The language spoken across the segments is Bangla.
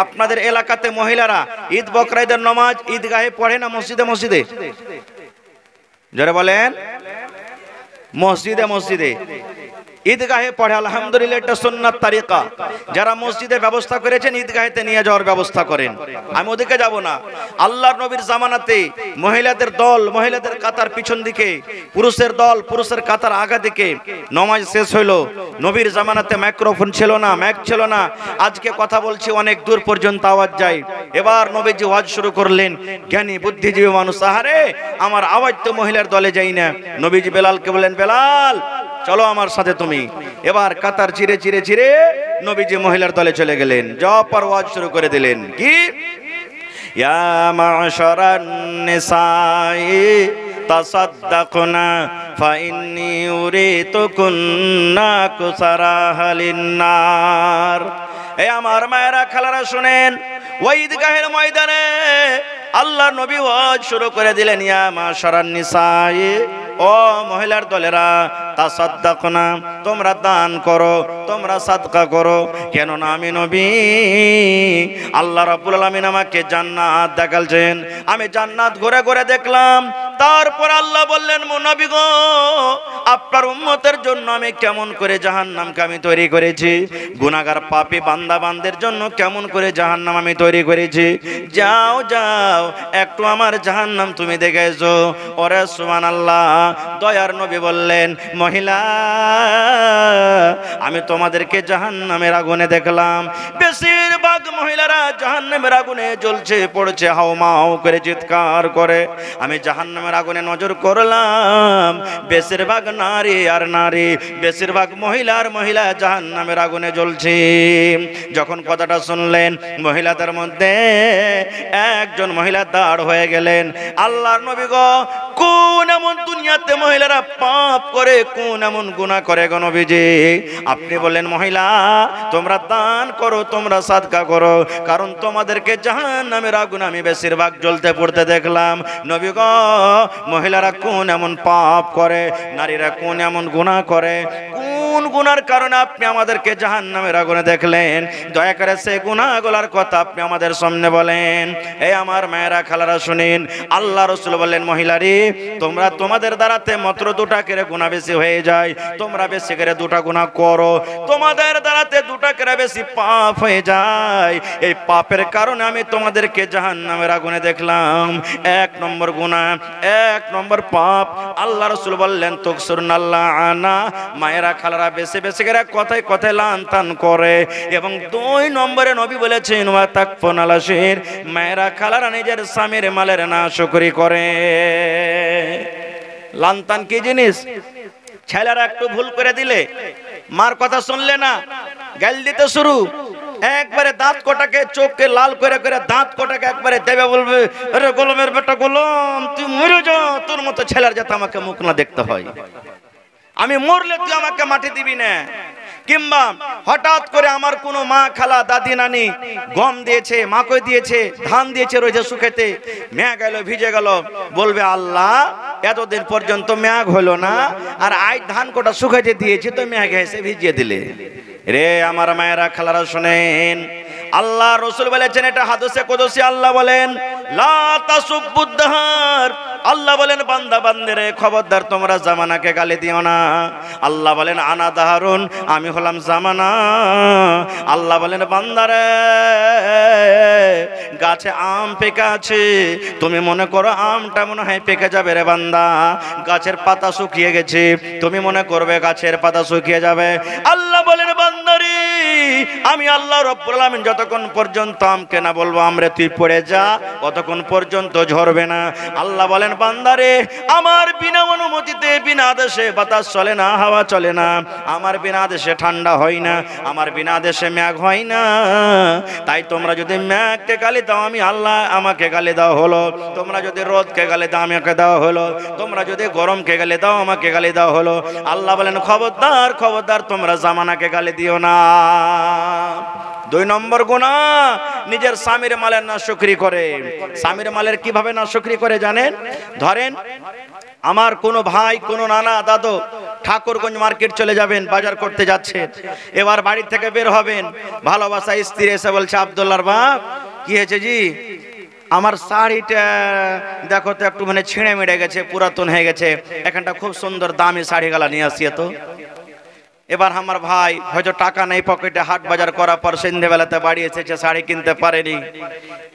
আপনাদের এলাকাতে মহিলারা ঈদ বকরা ঈদের নামাজ ঈদগাহে পড়ে না মসজিদে মসজিদে? জোরে বলেন। মসজিদে মসজিদে ঈদগাহে পড়ে, আলহামদুলিল্লাহ, এটা সুন্নাত তারিকা। যারা মসজিদে ব্যবস্থা করেছেন ঈদগাহেতে নিয়ে যাওয়ার ব্যবস্থা করেন, আমি ওদিকে যাব না। আল্লাহর নবীর জামানাতে মহিলাদের দল, মহিলাদের কাতার পিছন দিকে, পুরুষের দল, পুরুষের কাতার আগা দিকে। নামাজ শেষ হইলো, নবীর জামানাতে মাইক্রোফোন ছিল না, মাইক ছিল না। আজকে কথা বলছি অনেক দূর পর্যন্ত আওয়াজ যায়। এবার নবীজি ওয়াজ শুরু করলেন, জ্ঞানী বুদ্ধিজীবী মানুষ, আহারে আমার আওয়াজ তো মহিলার দলে যাই না। নবীজি বেলালকে বললেন, বেলাল চলো আমার সাথে তুমি। এবার কাতার চিরে চিরে চিরে নবীজি মহিলার দলে চলে গেলেন। জপর ওয়াজ শুরু করে দিলেন, কি ইয়া মাশারান নিসাই তাসাদ্দাকনা ফাইন্নী উরিতুকুন্না কুসারাহালিন নার। এই আমার মায়েরা খালারা শুনেন, ওই ঈদগাহের ময়দানে আল্লাহ নবী ওয়াজ শুরু করে দিলেন, ইয়া মাশারান নিসাই, ও মহিলার দলেরা, তাসাদ্দাকনা, তোমরা দান করো, তোমরা সাদকা করো। কেননা আমি নবী, আল্লাহ রাব্বুল আলামিন আমাকে জান্নাত দেখালছেন, আমি জান্নাত ঘুরে ঘুরে দেখলাম। তারপর আল্লাহ বললেন, নবী গো, আপনার উম্মতের জন্য আমি কেমন করে জাহান্নামকে আমি তৈরি করেছি, গুনাহগার পাপী বান্দা বান্দের জন্য কেমন করে জাহান্নাম আমি তৈরি করেছি। যাও যাও একটু আমার জাহান্নাম তুমি দেখে এসো। ওরে সুবহানাল্লাহ। দয়ার নবী বললেন, মহিলা, আমি তোমাদেরকে জাহান্নামের আগুনে দেখলাম। বেশিরভাগ মহিলারা জাহান্নামের আগুনে জ্বলছে পড়ছে, হাওমাও করে চিৎকার করে। আমি জাহান্নামের আগুনে নজর করলাম, বেশিরভাগ নারী আর নারী, বেশিরভাগ মহিলার মহিলা জাহান্নামের আগুনে জ্বলছে। যখন কথাটা শুনলেন, মহিলাদের মধ্যে একজন মহিলা দাঁড় হয়ে গেলেন। আল্লাহর নবী গো, কোন এমন দুনিয়াতে মহিলারা পাপ করে, কোন এমন গুনাহ করে গো নবীজি? আপনি বলেন, মহিলা তোমরা দান করো, তোমরা সাদকা করো, কারণ তোমাদেরকে জাহান্নামের আগুন আমি বেশিরভাগ জ্বলতে পড়তে দেখলাম। নবী গো, মহিলারা কোন এমন পাপ করে, নারীরা কোন এমন গুনাহ করে, কোন গুনার কারণে আপনি আমাদেরকে জাহান্নামের আগুনে দেখলেন? দয়া করে সেই গুনাহগুলোর কথা আপনি আমাদের সামনে বলেন। এই আমার মায়েরা খালারা শুনেন, আল্লাহ রাসূল বললেন, মহিলারি, তোমরা তোমাদের দ্বারাতে মাত্র দুটা করে গুনাহ বেশি হয়ে যায়, তোমরা বেশি করে দুটা গুনাহ করো, তোমাদের দ্বারাতে দুটা করে বেশি পাপ হয়ে যায়। এই পাপের কারণে আমি তোমাদেরকে জাহান্নামের আগুনে দেখলাম। এক নম্বর গুনাহ, এক নম্বর পাপ। আল্লাহ রাসূল বললেন, তুকসুরনাল্লাহ আনা, মায়েরা খালারা বেশি বেশি করে কথায় কথায় লান তান করে। এবং দুই নম্বরে নবী বলেছেন, ওয়া তাকফুনাল আশির, মায়েরা খালারা নিজের স্বামীর মালের নাশকরি করে। লানতান কি জিনিস? ছেলেরা একটু ভুল করে দিলে, মার কথা শুনলে না, গাল দিতে শুরু, একবারে দাঁত কোটাকে, চোখকে লাল করে করে দাঁত কোটাকে একবারে দেবে, বলবে, আরে গোলামের বেটা গোলাম, তুই মরে যা, তোর মতো ছেলের যাতে আমাকে মুখ না দেখতে হয়, আমি মরলে তুই আমাকে মাটি দিবি না। কিংবা হঠাৎ করে আমার কোনো মা, খালা, দাদি, নানি গম দিয়েছে, মাকৈ দিয়েছে, ধান দিয়েছে রোজে শুকাতে, মেঘ গেল, ভিজে গেল, বলবে, আল্লাহ এতদিন পর্যন্ত মেঘ হলো না, আর আজ ধান কোটা শুকাতে দিয়েছি তো মেঘ এসে ভিজিয়ে দিলে। রে আমার মায়েরা খালারা শুনেন, আল্লাহ রাসূল বলেছেন, এটা হাদিসে কুদসি, আল্লাহ বলেন, লা তাসুব্বুদ দাহার, আল্লাহ বলেন, বান্দা বান্দিরে খবরদার তোমরা জামানাকে গালি দিও না। আল্লাহ বলেন, আনা দাহারুন, আমি হলাম জামানা। আল্লাহ বলেন, বান্দারে, গাছে আম পেকে আছে, তুমি মনে করো আমটা মনে হয় পেকে যাবে রে বান্দা, গাছের পাতা শুকিয়ে গেছে, তুমি মনে করবে গাছের পাতা শুকিয়ে যাবে। আল্লাহ বলেন, বান্দারে, আমি আল্লাহ রাব্বুল আলামিন যতক্ষণ পর্যন্ত আমকে না বলবো আমরে তুই পড়ে যা, ততক্ষণ পর্যন্ত ঝরবে না। আল্লাহ বলেন, বান্দারে, আমার বিনা অনুমতিতে, বিনা আদেশে বাতাস চলে না, হাওয়া চলে না, আমার বিনা আদেশে ঠান্ডা হয় না, আমার বিনা আদেশে মেঘ হয় না। তাই তোমরা যদি মেঘকে গালি দাও, আমি আল্লাহ আমাকে গালি দেওয়া হলো। তোমরা যদি রোদকে গালি দাও, আমাকে দেওয়া হলো। তোমরা যদি গরমকে গালি দাও, আমাকে গালি দেওয়া হলো। আল্লাহ বলেন, খবরদার খবরদার তোমরা জামানাকে গালি দিও না। দুই নম্বর গুনাহ, নিজের স্বামীর মালের নাশকরি করে। স্বামীর মালের কিভাবে নাশকরি করে জানেন? ধরেন আমার কোনো ভাই, কোনো নানা, দাদু ঠাকুরগঞ্জ মার্কেট চলে যাবেন, বাজার করতে যাচ্ছেন, এবার বাড়ি থেকে বের হবেন, ভালোবাসা স্ত্রী এসে বলছে, আব্দুল্লাহর বাপ কি হয়েছে জি, আমার শাড়িটা দেখো তো একটু মানে ছিঁড়ে মিড়ে গেছে, পুরাতন হয়ে গেছে, এখানটা খুব সুন্দর দামি শাড়ি গালা নিয়ে আসিয়ে তো। এবার আমার ভাই হয়তো টাকা নেই পকেটে, হাট বাজার করার পর সন্ধ্যেবেলাতে বাড়ি এসেছে, শাড়ি কিনতে পারেনি।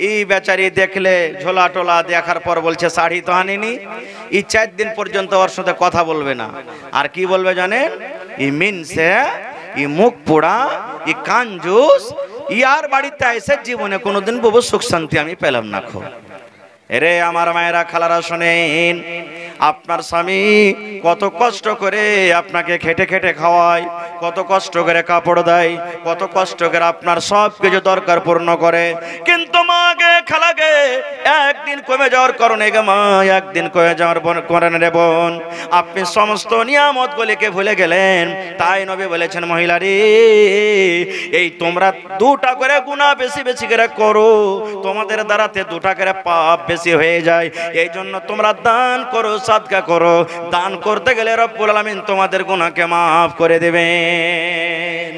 এই বেচারি দেখলে ঝোলা টোলা দেখার পর বলছে শাড়ি তো আনিনি। এই 4 দিন পর্যন্ত ওর সাথে কথা বলবে না। আর কি বলবে জানেন, ই মিনসে, ই মুখ পোড়া, ই কাঞ্জুস, ইয়ার বাড়িতে এসে জীবনে কোনোদিন বাবু সুখ শান্তি আমি পেলাম না। খো এরে আমার মায়েরা খালারা শোনেন, আপনার স্বামী কত কষ্ট করে আপনাকে খেটে খেটে খাওয়ায়, কত কষ্ট করে কাপড় দেয়, কত কষ্ট করে আপনার সব কিছু দরকার পূর্ণ করে, কিন্তু মাকে খালাকে একদিন কমে যাওয়ার কারণে গে মা, একদিন কমে যাওয়ার কারণে রে বোন, আপনি সমস্ত নিয়ামত গুলিকে ভুলে গেলেন। তাই নবী বলেছেন, মহিলারে এই তোমরা 2টা করে গুনাহ বেশি বেশি করে করো, তোমাদের দ্বারাতে 2টা করে পাপ বেশি হয়ে যায়। এই জন্য তোমরা দান করো, সাদকা করো। দান করতে গেলে রব্বুল আলামিন তোমাদের গুনাহকে মাফ করে দেবেন।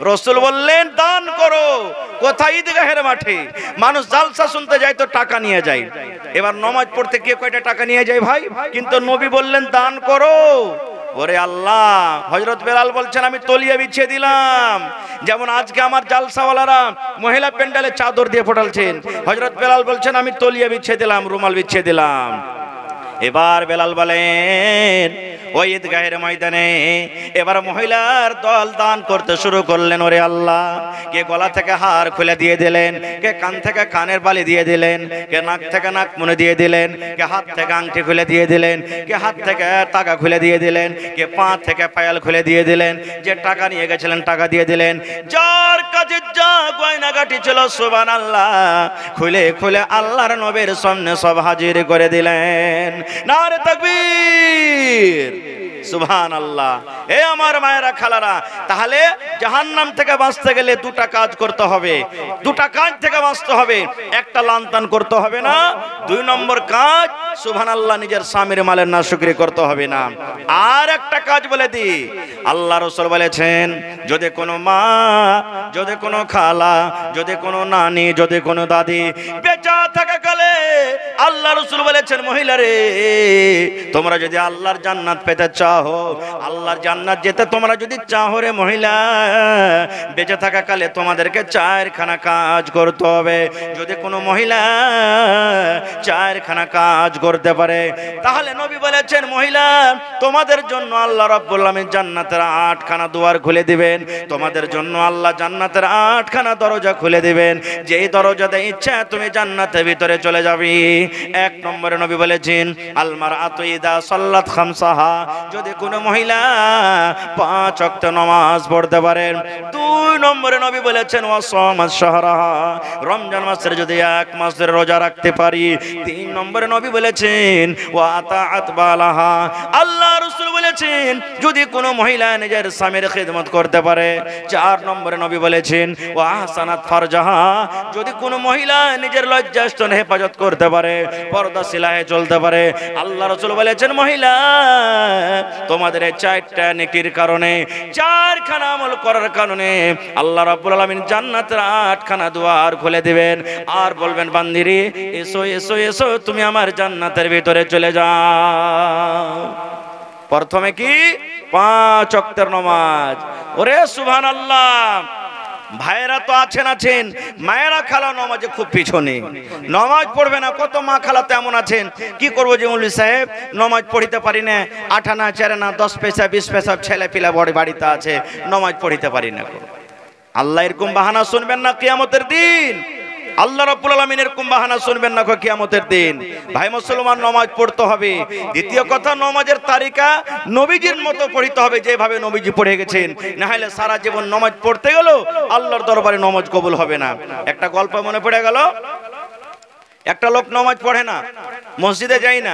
রাসূল বললেন দান করো। কোথায়? ঈদগাহের মাঠে মানুষ জালসা শুনতে যায় তো টাকা নিয়ে যায়। এবার নামাজ পড়তে কে কয়টা টাকা নিয়ে যায় ভাই, কিন্তু নবী বললেন দান করো। ওরে আল্লাহ, হযরত বেলাল বলছেন আমি তলিয়ে বিছিয়ে দিলাম। যেমন আজকে আমার জালসাওয়ালারা মহিলা প্যান্ডেলে চাদর দিয়ে ফোটালছেন, হযরত বেলাল বলছেন আমি তলিয়ে বিছিয়ে দিলাম, রুমাল বিছিয়ে দিলাম। এবার বেলাল বলেন ওই ঈদগাহের ময়দানে এবার মহিলার দল দান করতে শুরু করলেন। ওরে আল্লাহ, কে গলা থেকে হার খুলে দিয়ে দিলেন, কে কান থেকে কানের বালি দিয়ে দিলেন, কে নাক থেকে নাক মুনে দিয়ে দিলেন, কে হাত থেকে আংটি খুলে দিয়ে দিলেন, কে হাত থেকে টাকা খুলে দিয়ে দিলেন, কে পা থেকে পায়াল খুলে দিয়ে দিলেন, যে টাকা নিয়ে গেছিলেন টাকা দিয়ে দিলেন, যার কাছে যা গয়নাগাটি ছিল সুবহানাল্লাহ খুলে খুলে আল্লাহর নবীর সামনে সব হাজির করে দিলেন। নারে তাকবীর, সুবহানাল্লাহ। এ আমার মায়েরা খালারা, তাহলে জাহান্নাম থেকে বাঁচতে গেলে 2টা কাজ করতে হবে, 2টা কাজ থেকে বাঁচতে হবে। একটা লান্তান করতে হবে না, 2 নম্বর কাজ সুবহানাল্লাহ নিজের স্বামীর মালের নাশুকরি করতে হবে না। আর একটা কাজ বলে দি, আল্লাহ রাসূল বলেছেন যদি কোনো মা, যদি কোনো খালা, যদি কোনো নানি, যদি কোনো দাদি বেঁচে থাকাকালে আল্লাহ রাসূল বলেছেন মহিলারে তোমরা যদি আল্লাহর জান্নাত পেতে চাও, আল্লাহর জান্নাত যেতে তোমরা যদি চাও রে মহিলা, বেঁচে থাকাকালে তোমাদেরকে 4খানা কাজ করতে হবে। যদি কোনো মহিলা 4খানা কাজ করতে পারে, তাহলে নবী বলেছেন মহিলা তোমাদের জন্য আল্লাহ রাব্বুল আলামিন জান্নাতের 8খানা দুয়ার খুলে দিবেন, তোমাদের জন্য আল্লাহ জান্নাতের 8খানা দরজা খুলে দিবেন, যেই দরজাতে ইচ্ছা তুমি জান্নাতের ভিতরে চলে যাবি। 1 নম্বরে নবী বলেছেন আল মারআতু ইদা সাল্লাত খামসাহা, যদি কোনো মহিলা 5 ওয়াক্ত নামাজ পড়তে পারেন। 2 নম্বরে নবী বলেছেন ওয়া সামাস শাহরাহা, রমজান মাসের যদি 1 মাসের রোজা রাখতে পারি। 3 নম্বরে নবী বলেছেন ওয়া আতাআত বালাহা, আল্লাহ রাসূল বলেছেন যদি কোনো মহিলা নিজের স্বামীর খিদমত করতে পারে। 4 নম্বরে নবী বলেছেন ওয়া আহসানাত ফারজাহা, যদি কোনো মহিলা নিজের লজ্জাস্থান হেফাজত করতে পারে, পর্দা সিলাহে চলতে পারে। আল্লাহ রাসূল বলেছেন মহিলা তোমাদের এই 4টা নেকির কারণে, 4খানা আমল করার কারণে আল্লাহ রাব্বুল আলামিন জান্নাতের 8খানা দুয়ার খুলে দিবেন। আর বলবেন বান্দিরে এসো এসো এসো তুমি আমার জান্নাতের ভিতরে চলে যাও। প্রথমে কি 5 ওয়াক্তের নামাজ। ওরে সুবহানাল্লাহ, ভাইরা তো আছেন, মায়েরা খালা নামাজে খুব পিছনে, নামাজ পড়বে না। কত মা খালা তেমন আছেন, কি করবো যে মৌলভী সাহেব নামাজ পড়িতে পারি না, 8 আনা 4 আনা 10 পয়সা 20 পয়সা ছেলে পিলা বড় বাড়িতে আছে, নামাজ পড়িতে পারি না। আল্লাহ এরকম বাহানা শুনবেন না কিয়ামতের দিন। আল্লাহ রাব্বুল আলামিন এরকম বাহানা শুনবেন না কিয়ামতের দিন। ভাই মুসলমান, নামাজ পড়তে হবে। দ্বিতীয় কথা, নামাজের তারিকা নবীজির মতো পড়তে হবে, যেভাবে নবীজি পড়ে গেছেন। না হলে সারা জীবন নামাজ পড়তে গেল আল্লাহর দরবারে নামাজ কবুল হবে না। একটা গল্প মনে পড়ে গেল, একটা লোক নামাজ পড়ে না, মসজিদে যায় না।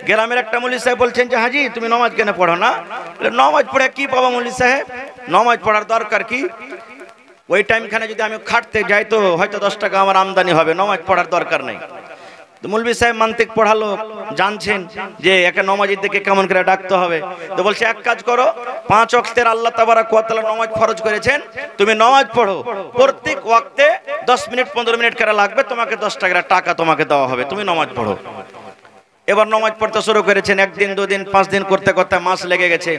গ্রামের একটা মৌলভী সাহেব বলছেন যে হাজি তুমি নামাজ কেন পড়ো না? নামাজ পড়ে কি পাবো মৌলভী সাহেব, নামাজ পড়ার দরকার কি? ওই টাইমখানে যদি আমি খাটতে যাই তো হয়তো 10 টাকা আমার আমদানি হবে, নামাজ পড়ার দরকার নেই। তো মৌলভী সাহেব মান্তিক পড়ালো, জানছেন যে একে নমাজের দিকে কেমন করে ডাকতে হবে। তো বলছে এক কাজ করো, 5 ওয়াক্তের আল্লাহ তাবারাক ওয়া তাআলা নামাজ ফরজ করেছেন, তুমি নামাজ পড়ো, প্রত্যেক ওয়াক্তে 10 মিনিট 15 মিনিট করে লাগবে, তোমাকে 10 টাকা তোমাকে দেওয়া হবে, তুমি নামাজ পড়ো। এবার নামাজ পড়তে শুরু করেছেন, 1 দিন 2 দিন 5 দিন করতে করতে মাস লেগে গেছে।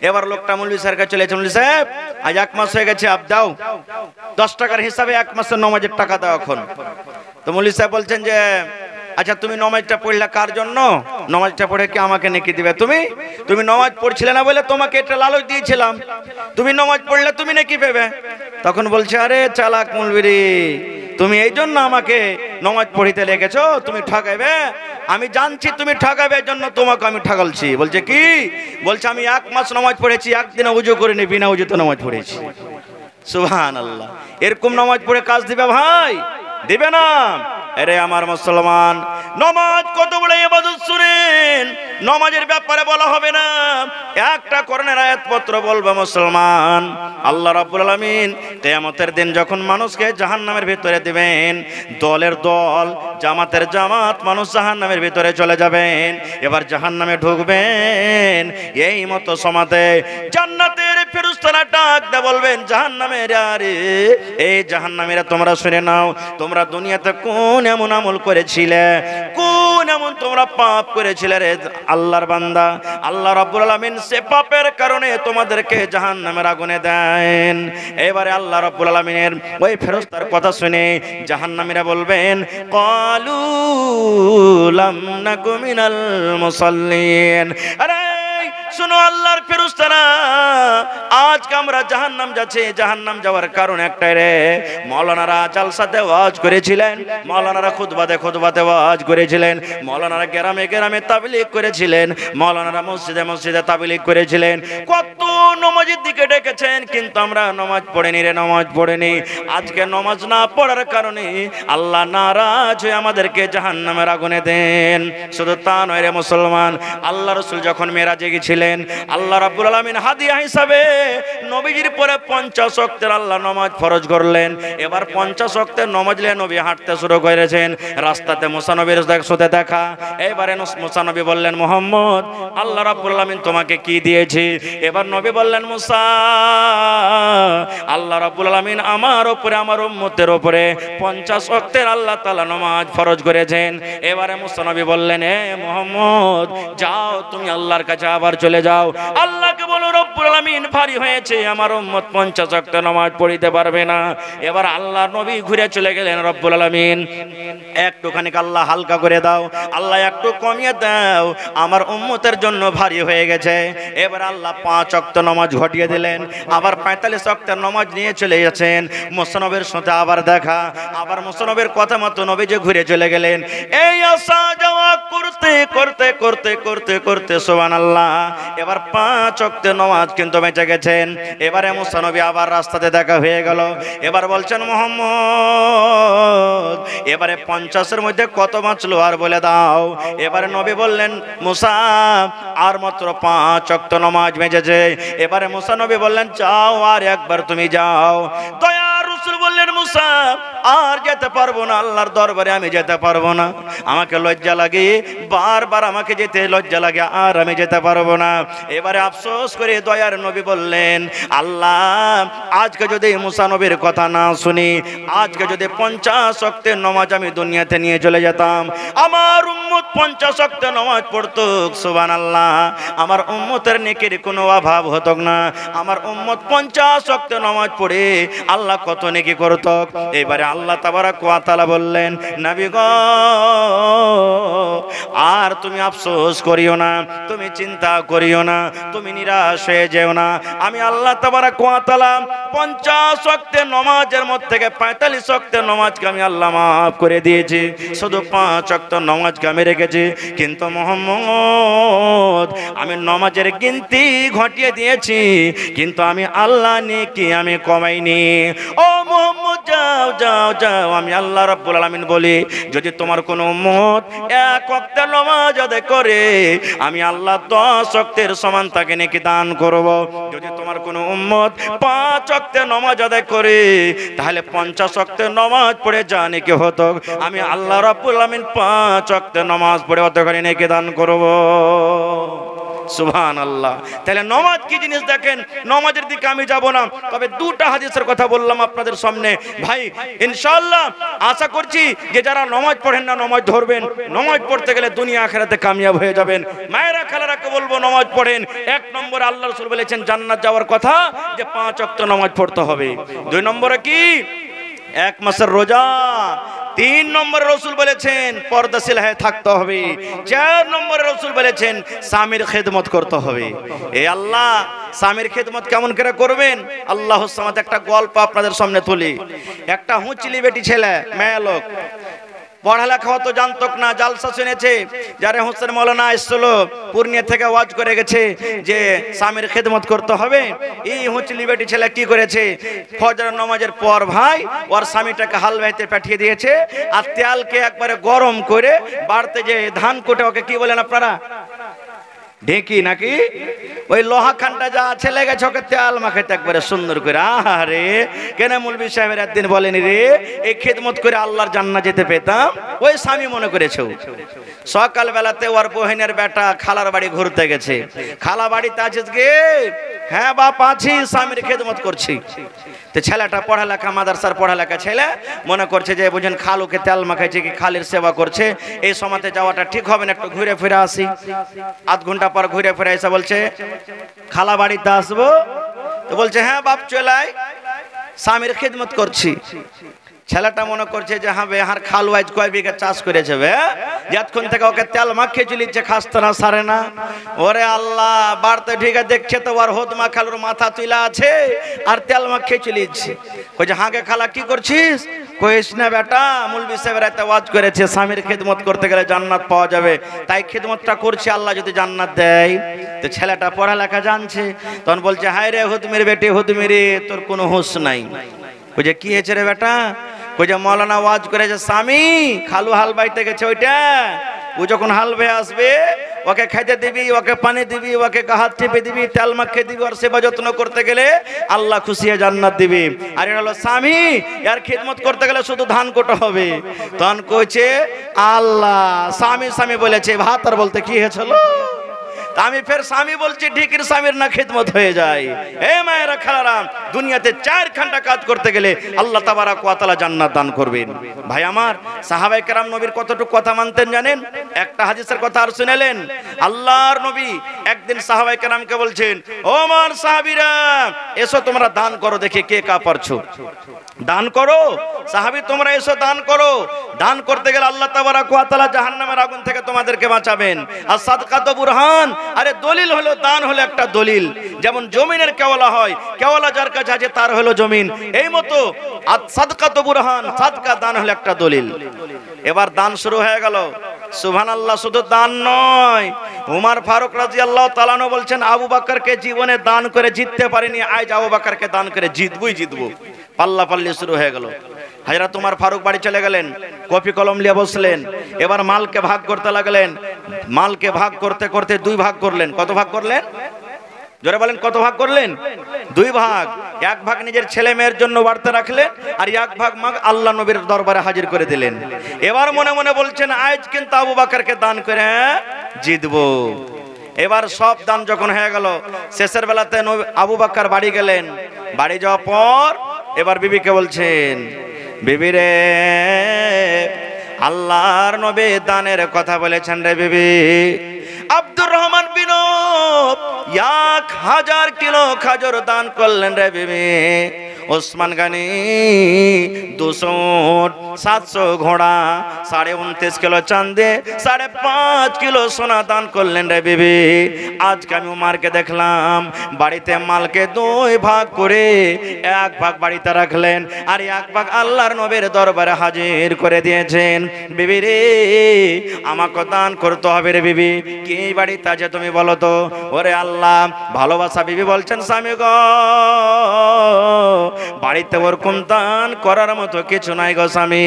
এবার লোকটা মৌলভী স্যারের কাছে চলে এসেছে, মৌলভী সাহেব আজ 1 মাস হয়ে গেছে, আপ দাও 10 টাকার হিসাবে 1 মাসের নামাজের টাকা দাও এখন। তো মৌলভী সাহেব বলছেন যে আচ্ছা তুমি নামাজটা পড়লে কার জন্য? নামাজটা পড়ে কি আমাকে নেকি দিবে? তুমি নামাজ পড়ছিলে না বলে তোমাকে এটা লালচ দিয়েছিলাম, তুমি নামাজ পড়লে তুমি নেকি পাবে। তখন বলছে আরে চালাক মৌলভী, তুমি এই জন্য আমাকে নামাজ পড়িতে লেগেছো, তুমি ঠকাইবে, আমি জানছি তুমি ঠকাবে, এর জন্য তোমাকে আমি ঠকালছি। বলছে কি? বলছে আমি 1 মাস নামাজ পড়েছি, একদিন ওযু করিনি, বিনা ওযুতে নামাজ পড়েছি। সুবহানাল্লাহ। এরকম নামাজ পড়ে কাজ দিবে ভাই? দিবে না। আরে আমার মুসলমান, নামাজ কত বড় ইবাদত শুনেন, নামাজের ব্যাপারে বলা হবে না, একটা কোরআনের আয়াতপত্র বলবে মুসলমান। আল্লাহ রাব্বুল আলামিন কিয়ামতের দিন যখন মানুষকে জাহান্নামের ভিতরে দিবেন, দলের দল জামাতের জামাত মানুষ জাহান্নামের ভিতরে চলে যাবেন, এবার জাহান্নামে ঢুকবেন। এই মতো সমাতে জান্নাতের ফেরেশতারা ডাক দিয়ে বলবেন জাহান্নামের, আরে এই জাহান্নামীরা তোমরা শুনে নাও, তোমরা দুনিয়াতে কোন এমন আমল করেছিলে, কোন এমন তোমরা পাপ করেছিলে রে আল্লাহর বান্দা, আল্লাহ রাব্বুল আলামিন সে পাপের কারণে তোমাদেরকে জাহান্নামের আগুনে দেন। এবারে আল্লাহ রাব্বুল আলামিনের ওই ফেরেশতার কথা শুনে জাহান্নামীরা বলবেন ক্বালু লাম নাকু মিনাল মুসাল্লিন। আরে শুনো আল্লাহর ফেরেশতারা, আজকে আমরা জাহান্নাম যাচ্ছি, জাহান্নাম যাওয়ার কারণ একটাই রে, মাওলানারা জালসাতে ওয়াজ করেছিলেন, মাওলানারা খুতবাতে ওয়াজ করেছিলেন, মাওলানারা গ্রামে গ্রামে তাবলীগ করেছিলেন, মাওলানারা মসজিদে মসজিদে তাবলীগ করেছিলেন, কত নামাজের দিকে ডেকেছেন, কিন্তু আমরা নামাজ পড়িনি রে, নামাজ পড়িনি। আজকে নামাজ না পড়ার কারণে আল্লাহ নারাজ হয়ে আমাদেরকে জাহান্নামের আগুনে দেন। শুধু তা নয় রে মুসলমান, আল্লাহ রাসূল যখন মেরাজে গিয়েছিলেন, আল্লাহ রাব্বুল আলামিন হাদিয়া হিসাবে নবীজির পরে 50 ওয়াক্তের আল্লাহ নামাজ ফরজ করলেন। এবার 50 ওয়াক্তের নামাজ নিয়ে নবী হাঁটতে শুরু করেছেন, রাস্তাতে মুসা নবীর সাথে দেখা। এবারে মুসা নবী বললেন মুহাম্মদ, আল্লাহ রাব্বুল আলামিন তোমাকে কি দিয়েছে? এবার নবী বললেন মুসা, আল্লাহ রাব্বুল আলামিন আমার উপরে আমার উম্মতের উপরে 50 ওয়াক্তের আল্লাহ তাআলা নামাজ ফরজ করেছেন। এবারে মুসা নবী বললেন হে মুহাম্মদ, যাও তুমি আল্লাহর কাছে আবার চলে যাও, আল্লাহকে বলো রব্বুল আলামিন ভারী হয়েছে, আমার উম্মত 50 ওয়াক্ত নামাজ পড়িতে পারবে না। এবার আল্লাহর নবী ঘুরে চলে গেলেন, রব্বুল আলামিন একটুখানি আল্লাহ হালকা করে দাও, আল্লাহ একটু কমিয়ে দাও, আমার উম্মতের জন্য ভারী হয়ে গেছে। এবার আল্লাহ 5 ওয়াক্ত নামাজ ঘটিয়ে দিলেন, আবার 45 ওয়াক্তের নামাজ নিয়ে চলে যাচ্ছেন। মুসা নবীর সাথে আবার দেখা, আবার মুসা নবীর কথা মতো নবী যে ঘুরে চলে গেলেন। এই আসা যাওয়া করতে করতে করতে করতে করতে সুবহানাল্লাহ, এবার 5 ওয়াক্তের নামাজ কিন্তু বেঁচে গেছেন। এবারে মুসা নবী আবার রাস্তাতে দেখা হয়ে গেল। এবার বলছেন মুহাম্মদ, এবারে 50-এর মধ্যে কত বাঁচলো আর বলে দাও। এবারে নবী বললেন মুসা, আর মাত্র 5 ওয়াক্ত নামাজ বেঁচেছে। এবারে মুসা নবী বললেন যাও, আর একবার তুমি যাও। দয়ার রাসূল বললেন মুসা, আর যেতে পারবো না, আল্লাহর দরবারে আমি যেতে পারবো না, আমাকে লজ্জা লাগে, বারবার আমাকে যেতে লজ্জা লাগে, আর আমি যেতে পারবো না। এবারে আফসোস করে দয়ার নবী বললেন আল্লাহ, আজকে যদি মুসা নবীর কথা না শুনি, আজকে যদি 50 ওয়াক্তের নামাজ আমি দুনিয়াতে নিয়ে চলে যেতাম, আমার উম্মত 50 ওয়াক্তের নামাজ পড়তো, সুবহানাল্লাহ, আমার উম্মতের নেকির কোনো অভাব হতো না। আমার উম্মত 50 ওয়াক্তের নামাজ পড়ে আল্লাহ কত নেকি করত। এবারে আল্লাহ তাবারাক ওয়া তাআলা বললেন নবী গো, আর তুমি আফসোস করিও না, তুমি চিন্তা করিও না, তুমি নিরাশ হয়ে যেও না। আমি আল্লাহ তাবারাক ওয়া তাআলা 50 ওয়াক্তের নামাজের মধ্যে থেকে 45 ওয়াক্তের নামাজকে আমি আল্লাহ মাফ করে দিয়েছি, শুধু 5 ওয়াক্তের নামাজকে আমি রেখেছি। কিন্তু মুহাম্মদ, আমি নামাজের গিনতি ঘটিয়ে দিয়েছি, কিন্তু আমি আল্লাহ নেকি আমি কমাইনি। ও মুহাম্মদ যাও যাও যাও, আমি আল্লাহ রাব্বুল আলামিন বলি যদি তোমার কোন উম্মত এক ওয়াক্তের নামাজ আদায় করে আমি আল্লাহ 10 ওয়াক্তের সমান তাকে নেকি দান করব। যদি তোমার কোন উম্মত 5 ওয়াক্তের নামাজ আদায় করে তাহলে 50 ওয়াক্তের নামাজ পড়ে যা নেকি হতো আমি আল্লাহ রাব্বুল আলামিন 5 ওয়াক্তের নামাজ পড়ে অতখানি নেকি দান করব। সুবহানাল্লাহ। তাহলে নামাজ কি জিনিস দেখেন, নামাজের দিকে আমি যাব না, তবে দুটা হাদিসের কথা বললাম আপনাদের সামনে। ভাই ইনশাআল্লাহ আশা করছি যে যারা নামাজ পড়েন না নামাজ ধরবেন, নামাজ পড়তে গেলে দুনিয়া আখিরাতে কামিয়াব হয়ে যাবেন। মায়েরা খালারাকে বলবো নামাজ পড়েন। এক নম্বরে আল্লাহ রাসূল বলেছেন জান্নাত যাওয়ার কথা যে 5 ওয়াক্ত নামাজ পড়তে হবে। 2 নম্বরে কি 1 মাসের রোজা। 3 নম্বরে রাসূল বলেছেন পর্দাশীল হয়ে থাকতে হবে। 4 নম্বরে রাসূল বলেছেন স্বামীর খেদমত করতে হবে। এই আল্লাহ স্বামীর খেদমত কেমন করে করবেন? আল্লাহর সামাদ একটা গল্প আপনাদের সামনে তুলি। একটা হুঁচলি বেটি ছেলে, মেয়ে লোক, পড়ালেখা হতো জানতক না, জালসা শুনেছে। যারা হোসেন মৌলানা আসছিল পূর্ণিয়া থেকে ওয়াজ করে গেছে যে স্বামীর খেদমত করতে হবে। এই হুঁচলি বেটি ছেলে কি করেছে, ফজর নামাজের পর ভাই ওর স্বামীটাকে হাল বাইতে পাঠিয়ে দিয়েছে, আর তেলকে একবারে গরম করে বাড়তে যে ধান কোটে, ওকে কি বলেন আপনারা, ঢেকি নাকি, ওই লোহা খানটা যা ছেলে গেছে ওকে তেল মাখাইতে একবারে সুন্দর করে। আরে কেন মৌলভী সাহেবের একদিন বলেনি রে এই খেদমত করে আল্লাহর জান্নাত যেতে পেতাম? ওই স্বামী মনে করেছে। সকাল বেলাতে ওর বহিনের বেটা খালার বাড়ি ঘুরতে গেছে। খালা বাড়িতে আছিস গে? হ্যাঁ বাপ আছি, স্বামীর খেদমত করছি। তো ছেলেটা পড়ালেখা, মাদ্রাসার পড়ালেখা ছেলে, মনে করছে যে বুঝেন খালুকে তেল মাখাইছে কি খালির সেবা করছে, এই সময়তে যাওয়াটা ঠিক হবে না, একটু ঘুরে ফিরে আসি। আধ ঘন্টা পর ঘুরে ফিরে এসে বলছে খালা বাড়িতে আসবো। তো বলছে হ্যাঁ বাপ চলে আয়, স্বামীর খেদমত করছি। ছেলেটা মনে করছে যে হ্যাঁ আর খালু আজ কয় বিঘা চাষ করেছে, যতক্ষণ থেকে ওকে তেল মাখিয়ে চলিচ্ছে খাসতে না সারে না। ওরে আল্লাহ, বাড়তে ঠিক আছে দেখছে তো ওর হোদমা খালুর মাথা তুলা আছে আর তেল মাখিয়ে চলিচ্ছে। কইছে হাঁকে খালা কি করছিস? কইস না বেটা, মৌলভী সাহেবের একটা ওয়াজ করেছে স্বামীর খেদমত করতে গেলে জান্নাত পাওয়া যাবে, তাই খেদমতটা করছি, আল্লাহ যদি জান্নাত দেয়। তো ছেলেটা পড়ালেখা জানছে, তখন বলছে হায় রে হুদমির বেটি হুদমিরে, তোর কোনো হুঁশ নাই। কইছে কি হয়েছে রে বেটা? কইছে মৌলানা ওয়াজ করেছে স্বামী খালু হাল বাইতে গেছে, ওইটা ও যখন হাল বেয়ে আসবে ওকে খাইতে দিবি, ওকে পানি দিবি, ওকে হাত টিপে দিবি, তেল মাখিয়ে দিবি, ওর সেবা যত্ন করতে গেলে আল্লাহ খুশি হয়ে জান্নাত দিবি। আর এটা হলো স্বামী, এর খিদমত করতে গেলে শুধু ধান কোটা হবে। তখন কইছে আল্লাহ স্বামী স্বামী বলেছে, ভাত আর বলতে কি হয়েছিল? আমি ফের স্বামী বলছি ঠিকই, স্বামীর না খেদমত হয়ে যায়। এ মায়েরা খালারা, দুনিয়াতে 4 ঘন্টা কাজ করতে গেলে আল্লাহ তাবারাক ওয়া তাআলা জান্নাত দান করবেন। ভাই আমার, সাহাবায়ে কেরাম নবীর কতটুকু কথা মানতেন জানেন? একটা হাদিসের কথা আর শুনেলেন। আল্লাহর নবী একদিন সাহাবায়ে কেরামকে বলছেন, ও আমার সাহাবীরা এসো তোমরা দান করো, দেখে কে কা পারছো, দান করো। সাহাবী তোমরা এসো দান করো। দান করতে গেলে আল্লাহ তাবারাক ওয়া তাআলা জাহান্নামের আগুন থেকে তোমাদেরকে বাঁচাবেন। আর সাদকাতু বুরহান, আরে দলিল হলো, দান হলো একটা দলিল। যেমন জমিনের কেওয়ালা হয়, কেওয়ালা যার কাছে আছে তার হলো জমিন, এই মতো আর সাদকাতু বুরহান, সাদকা দান হলো একটা দলিল। এবার দান শুরু হয়ে গেল। সুবহানাল্লাহ, শুধু দান নয়, উমর ফারুক রাদিয়াল্লাহু তাআলা আনহু বলছেন আবু বকরকে জীবনে দান করে জিততে পারিনি, আজ আবু বকরকে দান করে জিতবই জিতবো। পাল্লা পাল্লি শুরু হয়ে গেল। হযরত উমর ফারুক বাড়ি চলে গেলেন, কপি কলম নিয়ে বসলেন। এবার মালকে ভাগ করতে লাগলেন। মালকে ভাগ করতে করতে 2 ভাগ করলেন। কত ভাগ করলেন? জোরে বলেন, কত ভাগ করলেন? 2 ভাগ। 1 ভাগ নিজের ছেলে মেয়ের জন্য বাড়তে রাখলেন, আর 1 ভাগ আল্লাহ নবীর দরবারে হাজির করে দিলেন। এবার মনে মনে বলছেন আজ কিন্তু আবু বকরকে দান করে জিতবো। এবার সব দান যখন হয়ে গেল, শেষের বেলাতে আবু বকর বাড়ি গেলেন। বাড়ি যাওয়ার পর এবার বিবিকে বলছেন, বিবি রে আল্লাহর নবী দানের কথা বলেছেন রে বিবি। আব্দুর রহমান বিন 1000 কিলো খাজর দান করলেন রে বিবি। ওসমান গানি 200 উট, 700 ঘোড়া, 29.5 কিলো চাঁদে, 5.5 কিলো সোনা দান করলেন রে বিবি। আজকে আমি উমারকে দেখলাম বাড়িতে মালকে 2 ভাগ করে 1 ভাগ বাড়িতে রাখলেন, আর 1 ভাগ আল্লাহর নবীর দরবারে হাজির করে দিয়েছেন। বিবি রে আমাকে দান করতে হবে রে বিবি। কি বাড়িতে আছে তুমি বলো তো? ওরে আল্লাহ, ভালোবাসা বিবি বলছেন স্বামী গো বাড়িতে ওরকম দান করার মতো কিছু নাই গো স্বামী।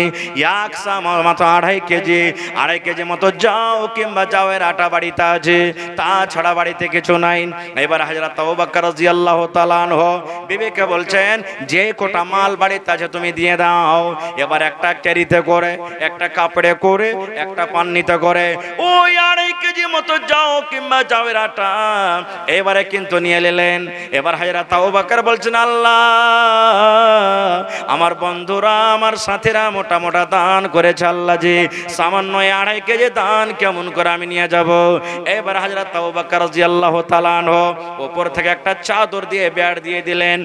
একশা মতো 2.5 কেজি মতো যাও কিংবা যাওয়ের আটা বাড়িতে আছে, তাছাড়া বাড়িতে কিছু নাই। এবার হযরত আবু বকর রাদিয়াল্লাহু তাআলা আনহু বিবিকে বলছেন, যে কোটা মাল বাড়িতে আছে তুমি দিয়ে দাও। এবার একটা ক্যারিতে করে, একটা কাপড়ে করে, একটা পান্নিতে করে ওই 2.5 কেজি মতো যাও কিংবা যাওয়ের আটা এবারে কিন্তু নিয়ে নিলেন। এবার হযরত আবু বকর বলছেন, আল্লাহ, আমার বন্ধুরা আমার সাথীরা মোটা মোটা দান করেছে, আল্লাহ জি সামান্য 2.5 কেজি দান কেমন করে আমি নিয়ে যাব। এবার হযরত আবু বকর রাদিয়াল্লাহু তাআলা আনহু উপর থেকে একটা চাদর দিয়ে বেড় দিয়ে দিলেন,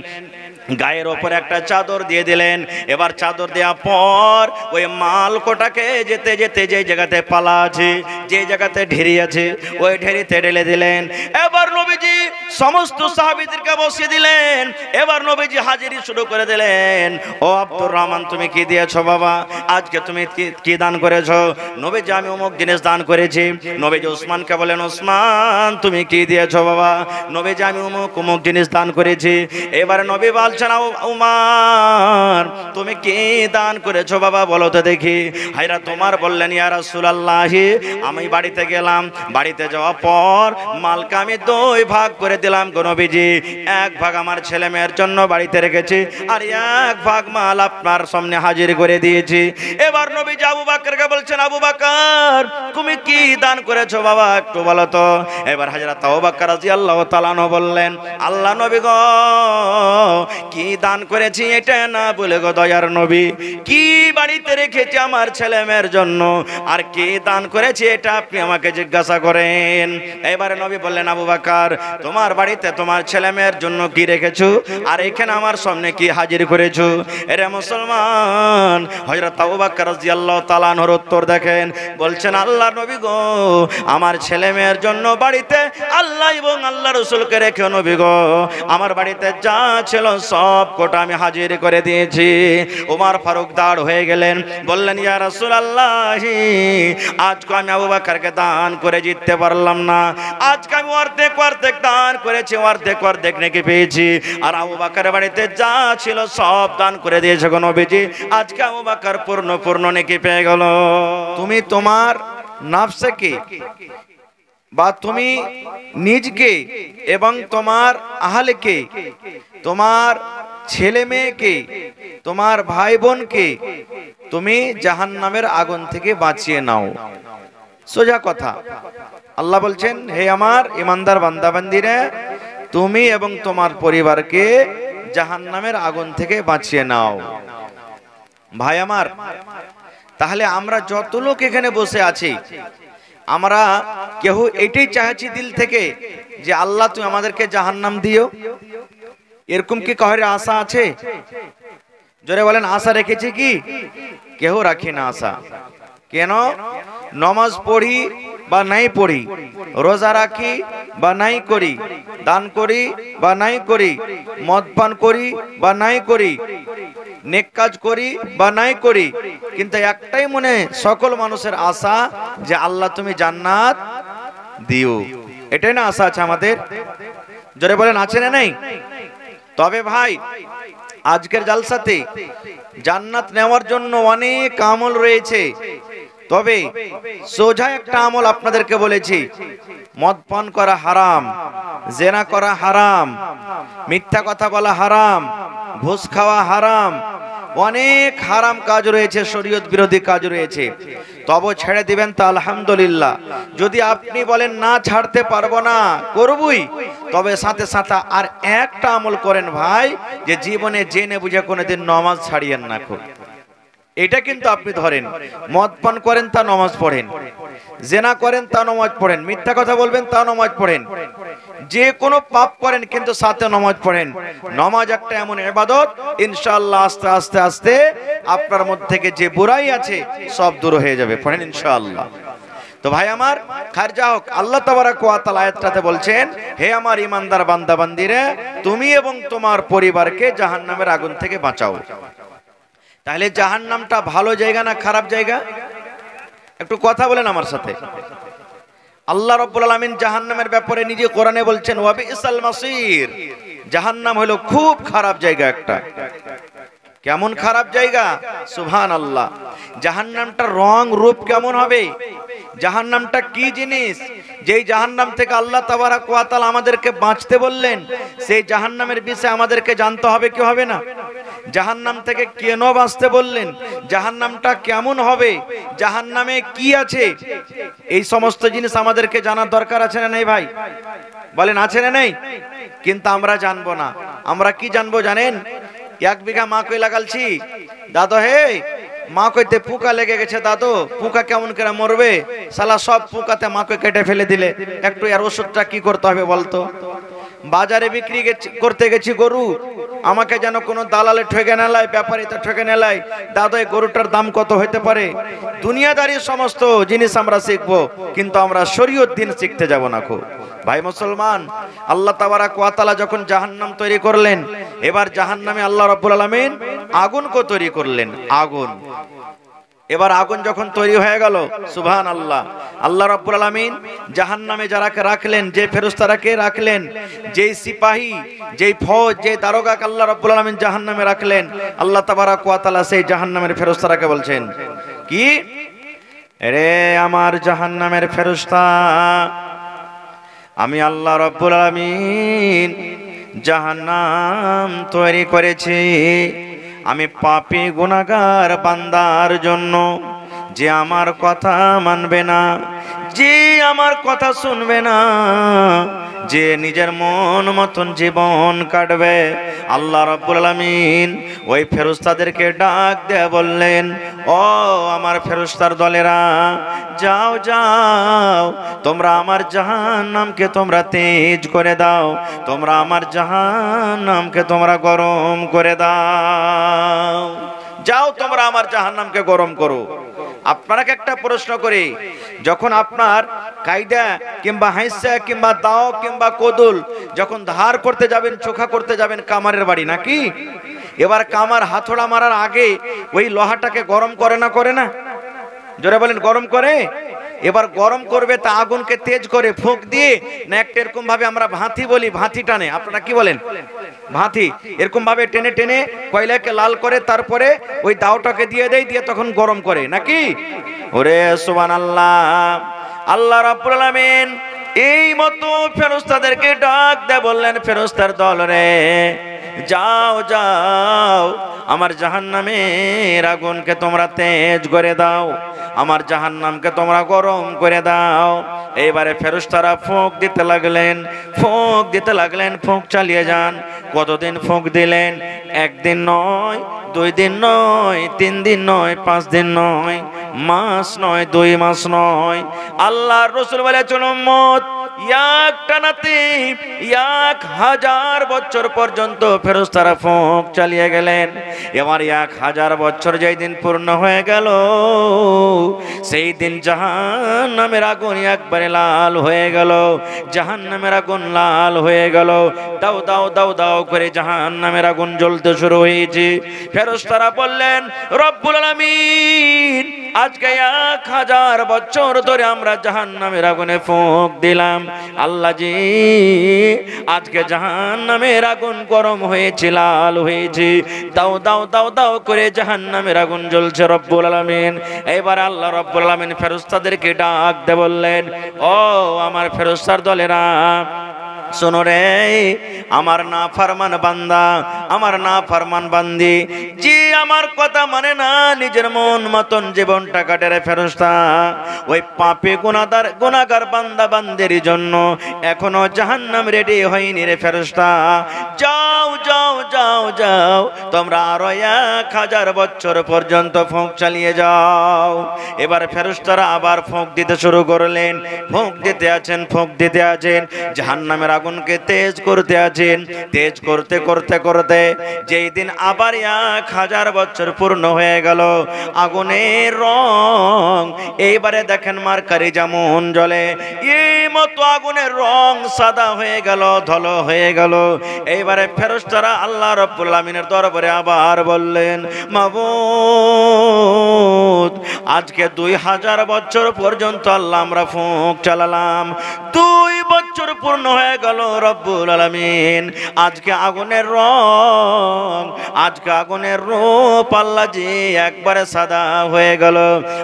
গায়ের ওপরে একটা চাদর দিয়ে দিলেন। এবার চাদর দেওয়ার পর ওই মাল কোটাকে যেতে যেতে যে জায়গাতে পালা আছে, যে জায়গাতে ঢেরি আছে, ওই ঢেরিতে ঢেলে দিলেন। এবার নবীজি সমস্ত সাহাবীদেরকে বসিয়ে দিলেন। এবার নবীজি হাজিরি শুরু করে দিলেন। ও আব্দুর রহমান, তুমি কি দিয়েছো বাবা? আজকে তুমি কি দান করেছো? নবীজি, আমি অমুক জিনিস দান করেছি। নবীজি উসমানকে বলেন, উসমান তুমি কি দিয়েছো বাবা? নবীজি, আমি অমুক জিনিস দান করেছি। এবারে নবী বলছেন, উমর তুমি কি দান করেছো বাবা, বলো তো দেখি। হায়রা তোমার বললেন, ইয়া রাসূলুল্লাহ, আমি বাড়িতে গেলাম, বাড়িতে যাওয়ার পর মালকে আমি 2 ভাগ করে দিলাম গো নবীজি। 1 ভাগ আমার ছেলে মেয়ের জন্য বাড়িতে রেখেছি, আর 1 ভাগ মাল আপনার সামনে হাজির করে দিয়েছি। এবার নবীজি আবু বকরকে বলছেন, আবু বকর তুমি কি দান করেছো বাবা, একটু বলো তো। এবার হযরত আবু বকর রাদিয়াল্লাহু তাআলা বললেন, আল্লাহ নবী গো, কি দান করেছি এটা না বলে গো দয়ার নবী, কি বাড়িতে রেখেছি আমার ছেলে মেয়ের জন্য, আর কি দান করেছি এটা আপনি আমাকে জিজ্ঞাসা করেন। এবারে নবী বললেন, আবু বকর তোমার বাড়িতে তোমার ছেলে মেয়ের জন্য কি রেখেছো, আর এখানে আমার সামনে কি হাজির করেছো? এরে মুসলমান, হযরত আবু বকর রাদিয়াল্লাহু তাআলা আনহুর উত্তর দেখেন, বলছেন, আল্লাহ নবী গো, আমার ছেলে মেয়ের জন্য বাড়িতে আল্লাহ এবং আল্লাহ রাসূলকে রেখে নবী গো, আমার বাড়িতে যা ছিল সব কোটা আমি হাজির করে দিয়েছি। ওমর ফারুক দাঁড় হয়ে গেলেন, বললেন, ইয়া রাসূলুল্লাহ, আজকে আমি আবু বকরকে দান করে জিততে পারলাম না। আজকে আমি অর্ধেক দান করেছি, অর্ধেক নেকি পেয়েছি, আর আবু বকরের বাড়িতে যা ছিল সব দান করে দিয়েছে গো নবীজি। আজকে আবু বকর পূর্ণ নেকি পেয়ে গেল। তুমি তোমার নফসকে বা তুমি নিজকে এবং তোমার আহলকে, তোমার ছেলে মেয়েকে, তোমার ভাই বোনকে তুমি জাহান্নামের আগুন থেকে বাঁচিয়ে নাও। সোজা কথা। আল্লাহ বলছেন, হে আমার ইমানদার বান্দা বান্দীরা, তুমি এবং তোমার পরিবারকে জাহান্নামের আগুন থেকে বাঁচিয়ে নাও। ভাই আমার, তাহলে আমরা যত লোক এখানে বসে আছি, আমরা কেউ এটাই চাইছি দিল থেকে যে আল্লাহ তুমি আমাদেরকে জাহান্নাম দিও? এরকম কি কারোর আশা আছে? জোরে বলেন, আশা রেখেছি কি? কেউ রাখি না আশা। কেন? নামাজ পড়ি বা নাই পড়ি, রোজা রাখি বা নাই করি, দান করি বা নাই করি, মদ পান করি বা নাই করি, নেক কাজ করি বা নাই করি, কিন্তু একটাই মনে সকল মানুষের আশা যে আল্লাহ তুমি জান্নাত দিও। এটাই না আশা আছে আমাদের? জোরে বলেন, আছে না নাই? তবে ভাই, আজকের জালসাতে জান্নাত নেওয়ার জন্য অনেক আমল রয়েছে, তবে সোজা একটা আমল আপনাদেরকে বলেছি, মদ পান করা হারাম, জেনা করা হারাম, মিথ্যা কথা বলা হারাম, ঘুষ খাওয়া হারাম, অনেক হারাম কাজ রয়েছে, শরীয়ত বিরোধী কাজ রয়েছে। তবে ছেড়ে দিবেন তা আলহামদুলিল্লাহ। যদি আপনি বলেন না ছাড়তে পারবো না, করবই, তবে সাথে সাথে আর একটা আমল করেন ভাই, যে জীবনে জেনে বুঝে কোনোদিন নামাজ ছাড়িয়েন না। এটা কিন্তু আপনি ধরেন, মদ পান করেন তা নামাজ পড়েন, জেনা করেন তা নামাজ পড়েন, মিথ্যা কথা বলবেন তা নামাজ পড়েন, যে কোনো পাপ করেন কিন্তু সাথে নামাজ পড়েন। নামাজ একটা এমন ইবাদত, ইনশাআল্লাহ আস্তে আস্তে আস্তে আপনার মধ্যে থেকে যে বুরাই আছে সব দূর হয়ে যাবে। পড়েন ইনশাআল্লাহ। তো ভাই আমার, খারজা হোক, আল্লাহ তাবারাক ওয়া তাআলা আয়াতটাতে বলছেন, হে আমার ইমানদার বান্দা বান্দীরা, তুমি এবং তোমার পরিবারকে জাহান্নামের আগুন থেকে বাঁচাও। তাহলে জাহান্নামটা ভালো জায়গা না খারাপ জায়গা? একটু কথা বলেন আমার সাথে। আল্লাহ রাব্বুল আলামিন জাহান্নামের ব্যাপারে নিজে কোরআনে বলছেন, ওয়া বিসাল মাসির, জাহান্নাম হলো খুব খারাপ জায়গা একটা। কেমন খারাপ জায়গা, সুবহানাল্লাহ। জাহান্নামটার রং রূপ কেমন হবে, জাহান্নামটা কি জিনিস, যেই জাহান্নাম থেকে আল্লাহ তাবারক ওয়া তাআলা আমাদেরকে বাঁচতে বললেন, সেই জাহান্নামের বিষয়ে আমাদেরকে জানতে হবে কি হবে না? জাহান্নাম থেকে কেন বাঁচতে বললেন, জাহান্নামটা কেমন হবে, জাহান্নামে কি আছে, এই সমস্ত জিনিস আমাদেরকে জানার দরকার আছে না নেই ভাই? বলেন আছে না নেই? কিন্তু আমরা জানবো না। আমরা কি জানবো জানেন? 1 বিঘা মাকই লাগালছি, দাদু হে মাকইতে পোকা লেগে গেছে, দাদু পোকা কেমন করে মরবে, শালা সব পোকাতে মাকই কেটে ফেলে দিলে, একটু এর ওষুধটা কি করতে হবে বলতো? বাজারে বিক্রি করতে গেছি গরু, আমাকে যেন কোনো দালালে ঠকে নেলায়, ব্যাপারীতে ঠকে নেলায়, দাদু এই গরুটার দাম কত হতে পারে? দুনিয়াদারি সমস্ত জিনিস আমরা শিখবো, কিন্তু আমরা শরীয়ত দিন শিখতে যাব না। খুব ভাই মুসলমান, আল্লাহ তাবারক ওয়া তাআলা যখন জাহান্নাম তৈরি করলেন, এবার জাহান্নামে আল্লাহ রাব্বুল আলামিন আগুনকে তৈরি করলেন। আগুন, এবার আগুন যখন তৈরি হয়ে গেল, সুবহানাল্লাহ, আল্লাহ রাব্বুল আলামিন জাহান্নামে যারাকে রাখলেন, যে ফেরেশতারাকে রাখলেন, যেই সিপাহী, যেই ফৌজ, যে দারোগাকে আল্লাহ রাব্বুল আলামিন জাহান্নামে রাখলেন, আল্লাহ তাবারক ওয়া তাআলা সেই জাহান্নামের ফেরেশতারাকে বলছেন কি, রে আমার জাহান্নামের ফেরেশতা, আমি আল্লাহ রাব্বুল আলামিন জাহান্নাম তৈরি করেছি আমি পাপী গুনাহগার বান্দার জন্য, যে আমার কথা মানবে না, যে আমার কথা শুনবে না, যে নিজের মন মতন জীবন কাটবে। আল্লাহ রাব্বুল আলামিন ওই ফেরেশতাদেরকে ডাক দিয়ে বললেন, ও আমার ফেরেশতার দলেরা, যাও যাও, তোমরা আমার জাহান্নামকে তোমরা তেজ করে দাও, তোমরা আমার জাহান্নামকে তোমরা গরম করে দাও, যাও তোমরা আমার জাহান্নামকে গরম করো। আপনাকে একটা প্রশ্ন করি, যখন আপনার কায়দা কিংবা হাইসা কিংবা দাও কিংবা কোদুল যখন ধার করতে যাবেন, চোখা করতে যাবেন কামারের বাড়ি নাকি, এবার কামার হাতড়া মারার আগে ওই লোহাটাকে গরম করে না, করে না? জোরে বলেন, গরম করে। এবার গরম করবে তা আগুনকে তেজ করে ফুঁক দিয়ে না, একটা এরকম ভাবে আমরা ভাঁতি বলি, ভাঁতি টানে, আপনারা কি বলেন? ভাঁতি, এরকম ভাবে টেনে টেনে কয়লাকে লাল করে তারপরে ওই দাওটাকে দিয়ে দেয়, দিয়ে তখন গরম করে নাকি? ওরে সুবহানাল্লাহ, আল্লাহ রাব্বুল আলামিন এই মতো ফেরেশতাদেরকে ডাক দিয়ে বললেন, ফেরেশতার দল রে, যাও যাও, আমার জাহান্নামের আগুনকে তোমরা তেজ করে দাও, আমার জাহান্নামকে তোমরা গরম করে দাও। এইবারে ফেরেশতারা ফুঁক দিতে লাগলেন, ফুঁক দিতে লাগলেন, ফুঁক চালিয়ে যান। কতদিন ফুঁক দিলেন? 1 দিন নয়, 2 দিন নয়, 3 দিন নয়, 5 দিন নয়, মাস নয়, 2 মাস নয়। আল্লাহর রাসূল বলেছেন, উম্মত একটানাতে 1000 বছর পর্যন্ত ফেরেশতারা ফুঁক চালিয়ে গেলেন। এবার 1000 বছর যেই দিন পূর্ণ হয়ে গেল, সেই দিন জাহান্নামের আগুন একবারে লাল হয়ে গেল, জাহান্নামের আগুন লাল হয়ে গেল, দাও দাও দাও দাও করে জাহান্নামের আগুন জ্বলতে শুরু হয়েছে। ফেরেশতারা বললেন, রব্বুল আলামিন, আজকে 1000 বছর ধরে আমরা জাহান্নামের আগুনে ফুঁক দিলাম, আল্লাহ জি আজকে জাহান্নামের আগুন গরম হয়েছে, লাল হয়েছে, দাও দাও দাও দাও করে জাহান্নামের আগুন জ্বলছে। রব্বুল আলামিন, এবার আল্লাহ রব্বুল আলামিন ফেরেশতাদেরকে ডাক দিয়ে বললেন, ও আমার ফেরেশতার দলেরা, শোনো রে, আমার নাফরমান বান্দা, আমার নাফরমান বান্দি, যে আমার কথা মানে না, নিজের মন মতন জীবনটা কাটে রে ফেরেশতা, ওই পাপী গুনাহগার বান্দা বান্দির জন্য এখনো জাহান্নাম রেডি হয়নি রে ফেরেশতা। যাও যাও যাও যাও, তোমরা আরো 1000 বছর পর্যন্ত ফুঁক চালিয়ে যাও। এবার ফেরেশতারা আবার ফুঁক দিতে শুরু করলেন, ফুঁক দিতে আছেন, ফুঁক দিতে আছেন, জাহান্নামের আগুনকে তেজ করতে আছেন। তেজ করতে করতে করতে যেই দিন আবার 1000 বছর পূর্ণ হয়ে গেল, আগুনের রং এইবারে দেখেন মার্কারি যেমন জ্বলে, এই মতো আগুনের রং সাদা হয়ে গেল, ধলো হয়ে গেল। এইবারে ফেরেশতারা আল্লাহ রাব্বুল আলামিনের দরবারে আবার বললেন, মাবুদ, আজকে 2000 বছর পর্যন্ত আল্লাহ আমরা ফুঁক চালালাম, 2 বছর বছর পূর্ণ হয়ে গেল রব্বুল আলামিন আজকে আগুনের রং, আজকে আগুনের রূপ আল্লাহ জি একবারে সাদা হয়ে গেল।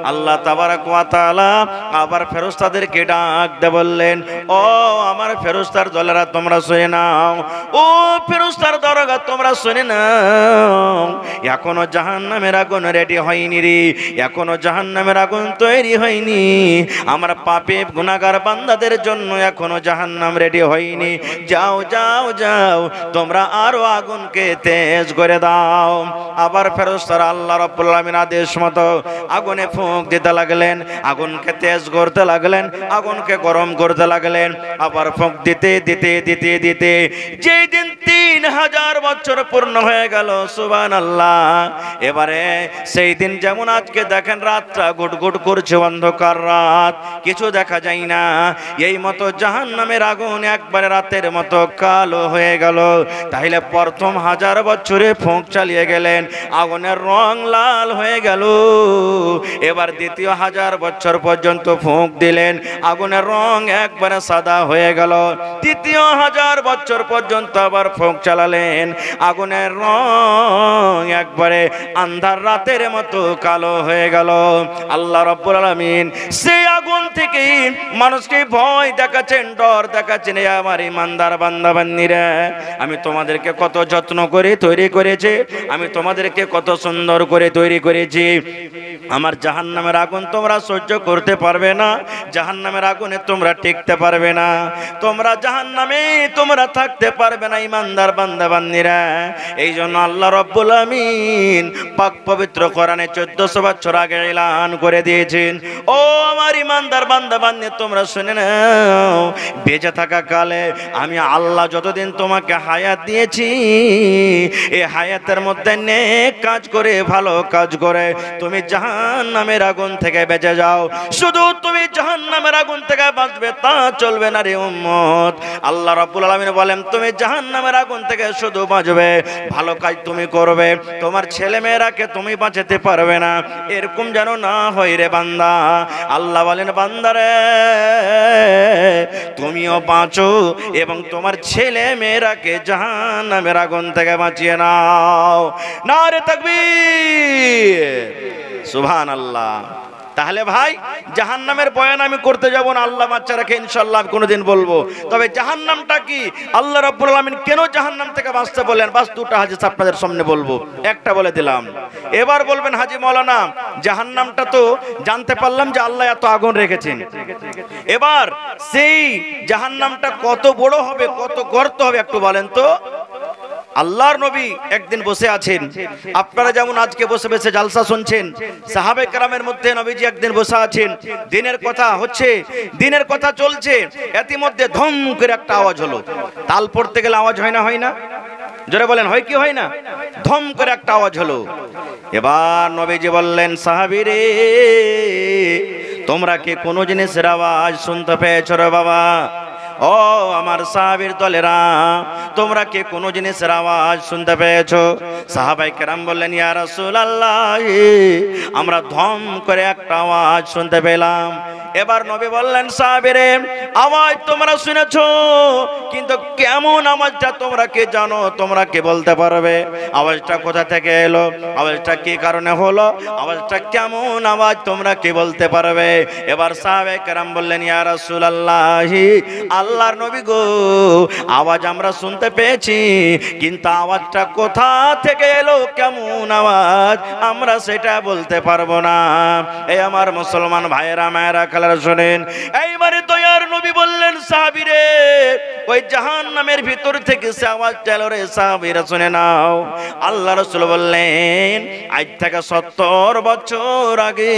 আল্লাহ তাবারক ওয়া তাআলা আবার ফেরেশতাদেরকে ডাক দিয়ে বললেন, ও আমার ফেরেশতার দলেরা তোমরা শুনে নাও, ও ফেরেশতার দরগা তোমরা শুনে নাও, এখনো জাহান্নামের আগুন রেডি হয়নি রে, এখনো জাহান্নামের আগুন তৈরি হয়নি। আমার পাপী গুনাহগার বান্দাদের জন্য এখনো জাহান্নাম রেডি হয়নি। যাও যাও যাও, তোমরা আরো আগুনকে তেজ করে দাও। আবার ফেরেশতারা আল্লাহ রাব্বুল আলামিন আদেশ মতো আগুনে ফুঁক দিতে লাগলেন, আগুনকে তেজ করতে লাগলেন, আগুনকে গরম করতে লাগলেন। আবার ফুঁক দিতে দিতে দিতে দিতে যেই দিন 3000 বছর পূর্ণ হয়ে গেল, সুবহানাল্লাহ। এবারে সেই দিন যেমন আজকে দেখেন রাতটা গুটগুট করছে, অন্ধকার রাত, কিছু দেখা যায় না, এই মতো জাহান্নামের আগুন একবারে রাতের মতো কালো হয়ে গেল। তাইলে প্রথম 1000 বছরে ফুঁক চালিয়ে গেলেন, আগুনের রং লাল হয়ে গেল। এবার দ্বিতীয় 1000 বছর পর্যন্ত ফুঁক দিলেন, আগুনের রং একবারে সাদা হয়ে গেল। তৃতীয় 1000 বছর পর্যন্ত আবার ফুঁক চালালেন, আগুনের রং একবারে আন্ধার রাতের মতো কালো হয়ে গেল। আল্লাহ রাব্বুল আলামিন সেই আগুন থেকে মানুষকে ভয় দেখাচ্ছেন, ডর দেখাচ্ছেন। আমার ইমানদার বান্দা বান্দিরা, আমি তোমাদেরকে কত যত্ন করে তৈরি করেছি, আমি তোমাদেরকে কত সুন্দর করে তৈরি করেছি। আমার জাহান্নামের আগুন তোমরা সহ্য করতে পারবে না, জাহান্নামের আগুনে তোমরা টিকতে পারবে না, তোমরা জাহান্নামে তোমরা থাকতে পারবে না ইমানদার বান্দা বান্দিরা। এই জন্য আল্লাহ রাব্বুল আমিন পাক পবিত্র কোরআনে 1400 বছর আগে এলান করে দিয়েছেন, ও আমার ইমানদার বান্দা বান্দি তোমরা শুনে নাও, বেঁচে থাকা কালে আমি আল্লাহ যতদিন তোমাকে হায়াত দিয়েছি, এই হায়াতের মধ্যে নেক কাজ করে, ভালো কাজ করে তুমি জাহান্নামের আগুন থেকে বেঁচে যাও। শুধু তুমি জাহান্নামের আগুন থেকে বাঁচবে তা চলবে না রে উম্মত। আল্লাহ রাব্বুল আলামিন বলেন, তুমি জাহান্নামের আগুন থেকে শুধু বাঁচবে, ভালো কাজ তুমি করবে, তোমার ছেলে মেয়েরাকে তুমি বাঁচাতে পারবে না, এরকম যেন না হয় রে বান্দা। আল্লাহ বলেন, বান্দারে তুমিও বাঁচো এবং তোমার ছেলে মেয়েরাকে জাহান্নামের আগুন থেকে বাঁচিয়ে নাও। নারে তাকবীর, সুবহানাল্লাহ। তাহলে ভাই জাহান্নামের বয়ান আমি করতে যাব না, আল্লাহ বাচ্চা রাখে ইনশাআল্লাহ আমি কোনোদিন বলবো। তবে জাহান্নামটা কি, আল্লাহ রাব্বুল আলামিন কেন জাহান্নাম থেকে বাঁচতে বললেন, বাস দুটো হাদিস আপনাদের সামনে বলবো। একটা বলে দিলাম, এবার বলবেন হাজী মাওলানা জাহান্নামটা তো জানতে পারলাম যে আল্লাহ এত আগুন রেখেছেন, এবার সেই জাহান্নামটা কত বড় হবে, কত গর্ত হবে একটু বলেন তো। আল্লাহর নবী একদিন বসে আছেন, আপনারা যেমন আজকে বসে বসে জালসা শুনছেন, সাহাবে কেরামের মধ্যে নবীজি একদিন বসে আছেন, দিনের কথা হচ্ছে, দিনের কথা চলছে, ইতিমধ্যে ধম করে একটা আওয়াজ হলো। তাল পড়তে গেলে আওয়াজ হয় না, হয় না? জোরে বলেন, হয় কি হয় না? ধম করে একটা আওয়াজ হলো। এবার নবীজি বললেন, সাহাবীরে তোমরা কি কোনো জিনিসের আওয়াজ শুনতে পেয়েছো রে বাবা? ও আমার সাহাবীর দলেরা, তোমরা কি কোনো জিনিসের আওয়াজ শুনতে পেয়েছো? সাহাবায়ে কেরাম বললেন, ইয়া রাসূলুল্লাহ আমরা ধম করে একটা আওয়াজ শুনতে পেলাম। এবার নবী বললেন, সাহাবীরে আওয়াজ তোমরা শুনেছো, কিন্তু কেমন আওয়াজটা তোমরা কি জানো, তোমরা কি বলতে পারবে? আওয়াজটা কোথা থেকে এলো, আওয়াজটা কি কারণে হলো, আওয়াজটা কেমন আওয়াজ তোমরা কি বলতে পারবে? এবার সাহাবায়ে কেরাম বললেন, ইয়া রাসূলুল্লাহ আল্লাহর নবী গো, আওয়াজ আমরা শুনতে পেয়েছি, কিন্তু আওয়াজটা কোথা থেকে এলো, কেমন আওয়াজ আমরা সেটা বলতে পারবো না। এই আমার মুসলমান ভাইয়েরা মায়েরা খেলার শোনেন, এইবারে দয়ার নবী বললেন, সাহাবীরে ওই জাহান্নামের ভিতর থেকে সে আওয়াজ এলো রে, সাহাবীরা শুনে নাও। আল্লাহ রাসূল বললেন, আজ থেকে 70 বছর আগে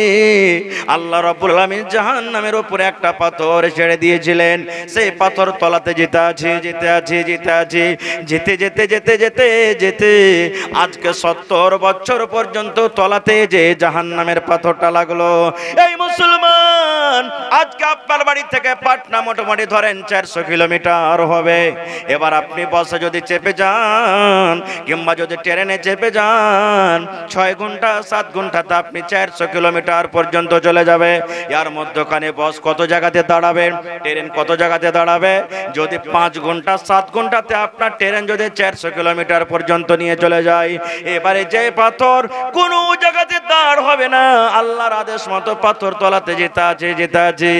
আল্লাহ রাব্বুল আলামিন জাহান্নামের উপরে একটা পাথর ছেড়ে দিয়েছিলেন। সেই পাথর তলাতে যেতে আছে, যেতে আছে, যেতে আছে, যেতে যেতে যেতে যেতে যেতে আজকে 70 বছর পর্যন্ত তলাতে যে জাহান্নামের পাথরটা লাগলো। এই মুসলমান যান, আজকে আপনার বাড়ি থেকে পাটনা মোটামুটি ধরেন 400 কিলোমিটার হবে। এবার আপনি বাসে যদি চেপে যান কিংবা যদি ট্রেনে চেপে যান 6 ঘন্টা 7 ঘন্টাতে আপনি 400 কিলোমিটার পর্যন্ত চলে যাবে। এর মধ্যখানে বাস কত জায়গাতে দাঁড়াবে, ট্রেন কত জায়গাতে দাঁড়াবে? যদি 5 ঘন্টা 7 ঘন্টাতে আপনার ট্রেন যদি 400 কিলোমিটার পর্যন্ত নিয়ে চলে যায়, এবারে যে পাথর কোনো জায়গাতে দাঁড় হবে না, আল্লাহর আদেশ মতো পাথর তলাতে যেতে আছে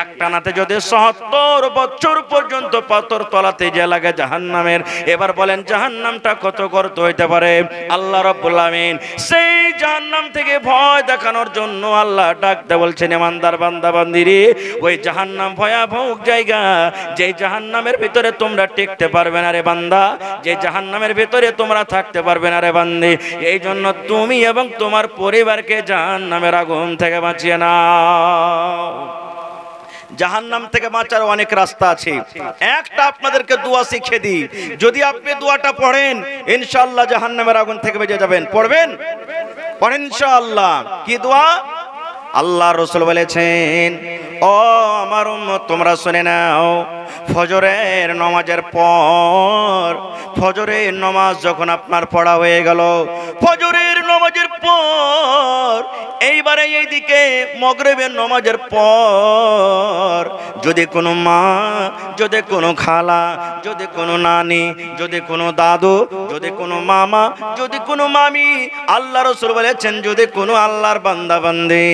একটানাতে যদি 70 বছর পর্যন্ত পাথর তলাতে যে লাগে জাহান্নামের। এবার বলেন জাহান্নামটা কত গর্ত হইতে পারে? আল্লাহ রাব্বুল আমিন সেই জাহান্নাম থেকে ভয় দেখানোর জন্য আল্লাহ ডাকতে বলছেন, ইমানদার বান্দা বান্দিরে, ওই জাহান্নাম ভয়াবহ জায়গা, যে জাহান্নামের ভিতরে তোমরা টিকতে পারবে না রে বান্দা, যে জাহান্নামের ভিতরে তোমরা থাকতে পারবে না রে বান্দি। এই জন্য তুমি এবং তোমার পরিবারকে জাহান্নামের আগুন থেকে বাঁচিয়ে নাও। জাহান্নাম থেকে বাঁচার অনেক রাস্তা আছে, একটা আপনাদেরকে দোয়া শিখিয়ে দিই, যদি আপনি দোয়াটা পড়েন ইনশাআল্লাহ জাহান্নামের আগুন থেকে বেঁচে যাবেন। পড়বেন? পড়েন ইনশাআল্লাহ। কি দোয়া? আল্লাহ রাসূল বলেছেন, ও আমার উম্মত তোমরা শুনে নাও, ফজরের নামাজের পর, ফজরের নামাজ যখন আপনার পড়া হয়ে গেল, ফজরের নামাজের পর এইবারে এইদিকে মাগরিবের নামাজের পর যদি কোনো মা, যদি কোনো খালা, যদি কোনো নানি, যদি কোনো দাদু, যদি কোনো মামা, যদি কোনো মামি, আল্লাহ রাসূল বলেছেন যদি কোনো আল্লাহর বান্দা বান্দি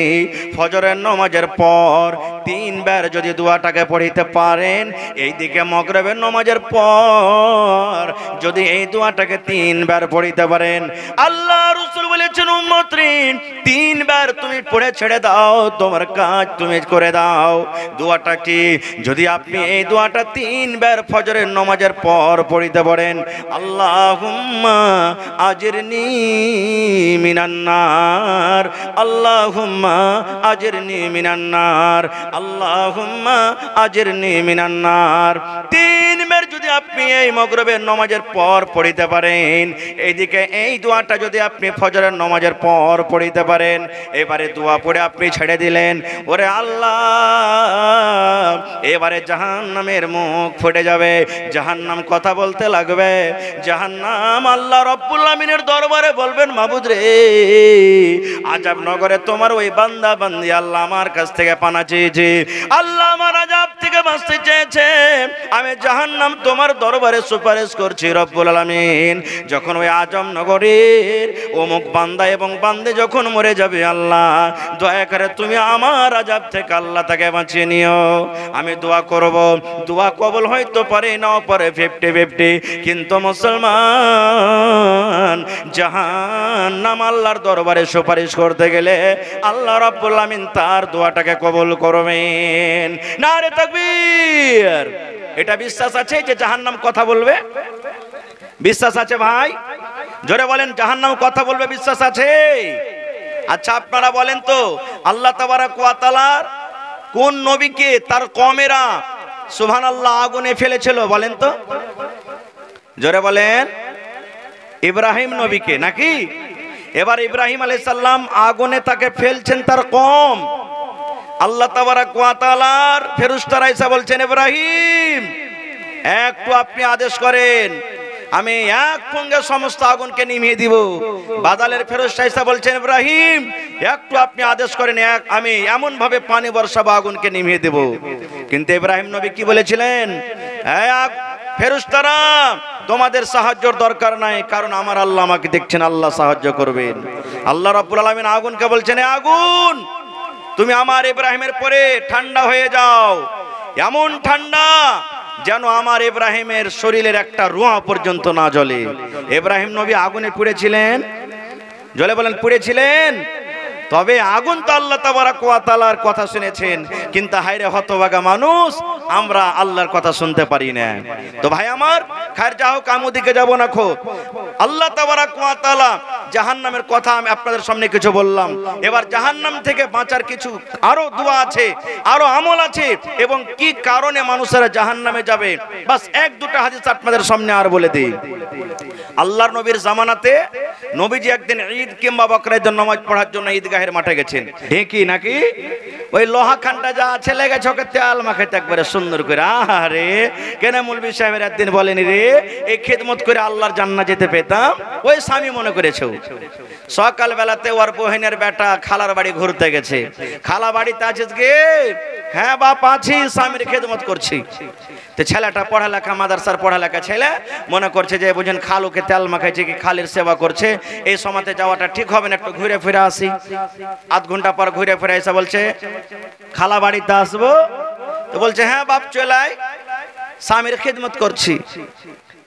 ফজরের নামাজের পর 3 বার যদি দোয়াটাকে পড়িতে পারেন, এইদিকে মাগরিবের নামাজের পর যদি এই দোয়াটাকে 3 বার পড়িতে পারেন, আল্লাহ রাসূল বলেছেন উম্মত রে 3 বার তুমি পড়ে ছেড়ে দাও, তোমার কাজ তুমি করে দাও। দোয়াটা কি? যদি আপনি এই দোয়াটা 3 বার ফজরের নামাজের পর পড়িতে পারেন, আল্লাহুম্মা আজিরনি মিনান নার, আল্লাহুম্মা আজিরনি মিনান নার, আল্লাহুম্মা আজিরনি মিনান নার। 3 বার যদি আপনি এই মাগরিবের নামাজের পর পড়িতে পারেন, এইদিকে এই দোয়াটা যদি আপনি ফজরের নামাজের পর পড়িতে পারেন, এবারে দোয়া পড়ে আপনি ছেড়ে দিলেন, ওরে আল্লাহ, এবারে জাহান্নামের মুখ ফুটে যাবে, জাহান্নাম কথা বলতে লাগবে। জাহান্নাম আল্লাহ রাব্বুল আমিনের দরবারে বলবেন, মাবুদ রে, আযাব নগরে তোমার ওই বান্দা বান্দি আল্লাহ আমার কাছ থেকে পানা চেয়েছে, আল্লাহ আমার আযাব থেকে বাঁচতে চেয়েছে, আমি জাহান্নাম তোমার দরবারে সুপারিশ করছি রব্বুল আলামিন। যখন ওই আজম নগরের অমুক বান্দা এবং বান্দে যখন মরে যাবে, আল্লাহ দয়া করে তুমি আমার আযাব থেকে আল্লাহ তাকে বাঁচিয়ে নিও। আমি দোয়া করব, দোয়া কবুল হয়তো পারে নাও পারে 50-50, কিন্তু মুসলমান জাহান্নাম আল্লাহর দরবারে সুপারিশ করতে গেলে আল্লাহ রাব্বুল আমিন তার দোয়াটাকে কবুল করবেন। নারে তাকবীর! এটা বিশ্বাস আছে যে জাহান্নাম কথা বলবে? বিশ্বাস আছে ভাই? জোরে বলেন, জাহান্নাম কথা বলবে, বিশ্বাস আছে? আচ্ছা আপনারা বলেন তো, আল্লাহ তাবারক ওয়া তাআলার কোন নবীকে তার কওমেরা সুবহানাল্লাহ আগুনে ফেলেছিল বলেন তো? জোরে বলেন। ইব্রাহিম নবীকে নাকি? এবার ইব্রাহিম আলাইহিস সালাম আগুনে তাকে ফেলছেন তার কওম। আল্লাহ তাবারক ওয়া তাআলার ফেরেশতারা এসে বলছেন, ইব্রাহিম একটু আপনি আদেশ করেন, আমি এক সঙ্গে সমস্ত আগুনকে নিভিয়ে দিব। বাদালের ফেরেশতা এসে বলছেন, ইব্রাহিম একটু আপনি আদেশ করেন, আমি এমন ভাবে পানি বর্ষাবো আগুনকে নিভিয়ে দেব। কিন্তু ইব্রাহিম নবী কি বলেছিলেন? ফেরেশতারা তোমাদের সাহায্যের দরকার নাই, কারণ আমার আল্লাহ আমাকে দেখছেন, আল্লাহ সাহায্য করবেন। আল্লাহ রাব্বুল আলামিন আগুনকে বলছেন, আগুন তুমি আমার ইব্রাহিমের পরে ঠান্ডা হয়ে যাও, এমন ঠান্ডা যেন আমার ইব্রাহিমের শরীরের একটা রুয়া পর্যন্ত না জ্বলে। ইব্রাহিম নবী আগুনে পুড়েছিলেন, জ্বলে বলেন পুড়েছিলেন। তবে আগুন তো আল্লাহ তাবারক ওয়া তাআলার কথা শুনেছেন, কিন্তু হায়রে হতভাগা মানুষ, আমরা আল্লাহর কথা শুনতে পারি না। তো ভাই আমার, খায়ের যা হোক, আমি ওদিকে যাব না। আল্লাহ তাবারক ওয়া তাআলা জাহান্নামের কথা আমি আপনাদের সামনে কিছু বললাম। এবার জাহান্নাম থেকে বাঁচার কিছু আরো দোয়া আছে, আরো আমল আছে, এবং কি কারণে মানুষেরা জাহান্নামে যাবে, বাস 1-2টা হাদিস আপনাদের সামনে আর বলে দিই। আল্লাহর নবীর জামানাতে নবীজি একদিন ঈদ কিংবা বকরা ঈদের নামাজ পড়ার জন্য ঈদগাহের মাঠে গেছেন। ঢেকি নাকি? ওই লোহা খানটা যা আছে লেগেছে ওকে তেল মাখাইতে একবারে সুন্দর করে। আরে কেন মৌলভী সাহেবের একদিন বলেনি রে এই খেদমত করে আল্লাহর জান্নাত যেতে পেতাম? ওই স্বামী মনে করেছে। সকাল বেলাতে ওর বহিনের বেটা খালার বাড়ি ঘুরতে গেছে। খালা বাড়িতে আছিস গে? হ্যাঁ বাপ আছি, স্বামীর খেদমত করছি। তো ছেলেটা পড়ালেখা, মাদ্রাসার পড়ালেখা ছেলে, মনে করছে যে বুঝেন খালুকে তেল মাখাইছে কি খালির সেবা করছে, এই সময়তে যাওয়াটা ঠিক হবে না, একটু ঘুরে ফিরে আসি। আধ ঘন্টা পর ঘুরে ফিরে এসে বলছে খালা বাড়িতে আসবো? তো বলছে হ্যাঁ বাপ চলে আয়, স্বামীর খেদমত করছি।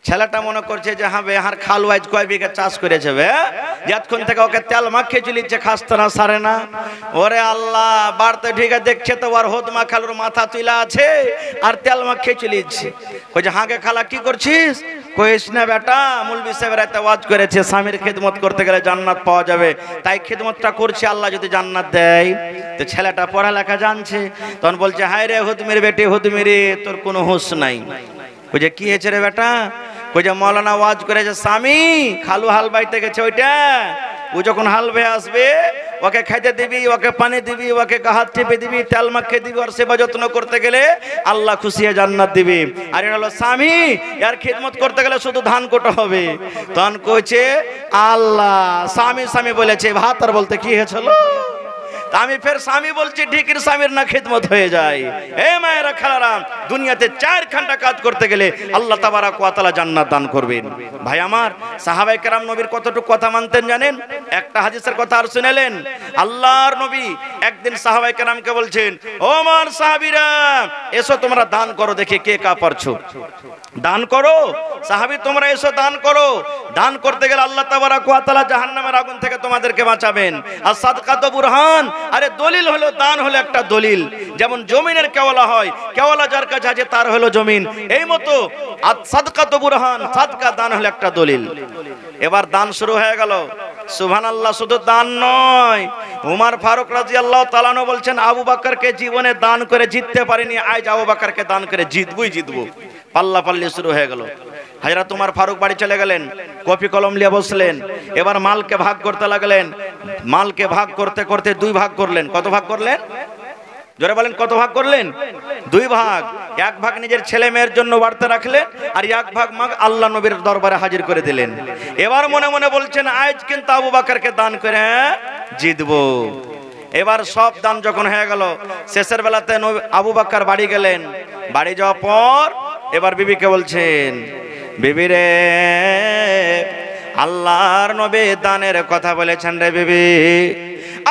ছেলেটা মনে করছে যে হ্যাঁ বেহার খালু আজ কয় বিঘা চাষ করেছে বে, যতক্ষণ থেকে ওকে তেল মাখিয়ে চলিচ্ছে খাস্তা না সারে না। ওরে আল্লাহ, বাড়তে ঢিকে দেখছে তো ওর হোদমা খালুর মাথা তুলা আছে আর তেল মাখিয়ে চলিচ্ছে। কইছে হাঁকে খালা কি করছিস? কইস না বেটা, মৌলভী সাহেবের এত ওয়াজ করেছে স্বামীর খেদমত করতে গেলে জান্নাত পাওয়া যাবে, তাই খেদমতটা করছি, আল্লাহ যদি জান্নাত দেয়। তো ছেলেটা পড়ালেখা জানছে, তখন বলছে হায় রে হুদমির বেটি হুদমিরে, তোর কোনো হুঁশ নাই। কইছে কি হয়েছে রে বেটা? কইছে মৌলানা ওয়াজ করেছে স্বামী খালু হাল বাইতে গেছে, ওইটা ও যখন হাল বেয়ে আসবে ওকে খাইতে দিবি, ওকে পানি দিবি, ওকে হাত টিপে দিবি, তেল মাখিয়ে দিবি, আর সেবা যত্ন করতে গেলে আল্লাহ খুশি হয়ে জান্নাত দিবি। আর এটা হলো স্বামী, এর খিদমত করতে গেলে শুধু ধান কোটা হবে। তখন কইছে আল্লাহ স্বামী স্বামী বলেছে, ভাত আর বলতে কি হয়েছিল? আমি ফের স্বামী বলছি, ঢিকির স্বামীর না খিদমত হয়ে যায়। এ মায়েরা খালারাম, দুনিয়াতে 4 ঘন্টা কাজ করতে গেলে আল্লাহ তাবারাক ওয়া তাআলা জান্নাত দান করবেন। ভাই আমার, সাহাবায়ে কেরাম নবীর কতটুকু কথা মানতেন জানেন? একটা হাদিসের কথা আর শুনেলেন। আল্লাহর নবী একদিন সাহাবায়ে কেরামকে বলছেন, ও আমার সাহাবীরা এসো তোমরা দান করো, দেখি কে কা পারছো, দান করো। সাহাবী তোমরা এসো দান করো। দান করতে গেলে আল্লাহ তাবারাক ওয়া তাআলা জাহান্নামের আগুন থেকে তোমাদেরকে বাঁচাবেন। আর সাদকা তো বুরহান, আরে দলিল হলো, দান হলো একটা দলিল। যেমন জমিনের কেওয়ালা হয়, কেওয়ালা যার কাছে আছে তার হলো জমিন, এই মতো সাদকা তো বুরহান, সাদকা দান হলো একটা দলিল। এবার দান শুরু হয়ে গেল। সুবহানাল্লাহ, শুধু দান নয়, উমর ফারুক রাদিয়াল্লাহু তাআলা আনহু বলছেন আবু বকরকে জীবনে দান করে জিততে পারিনি, আজ আবু বকরকে দান করে জিতবো। পাল্লা পাল্লি শুরু হয়ে গেল। হযরত উমর ফারুক বাড়ি চলে গেলেন, কপি কলম নিয়ে বসলেন। এবার মালকে ভাগ করতে লাগলেন। মালকে ভাগ করতে করতে 2 ভাগ করলেন। কত ভাগ করলেন? জোরে বলেন, কত ভাগ করলেন? 2 ভাগ। 1 ভাগ নিজের ছেলে মেয়ের জন্য বাড়তে রাখলেন, আর 1 ভাগ আল্লাহ নবীর দরবারে হাজির করে দিলেন। এবার মনে মনে বলছেন আজ কিন্তু আবু বকরকে দান করে জিতবো। এবার সব দান যখন হয়ে গেল, শেষের বেলাতে আবু বকর বাড়ি গেলেন। বাড়ি যাওয়ার পর এবার বিবিকে বলছেন, বিবি রে, আল্লাহর নবী দানের কথা বলেছেন রে বিবি।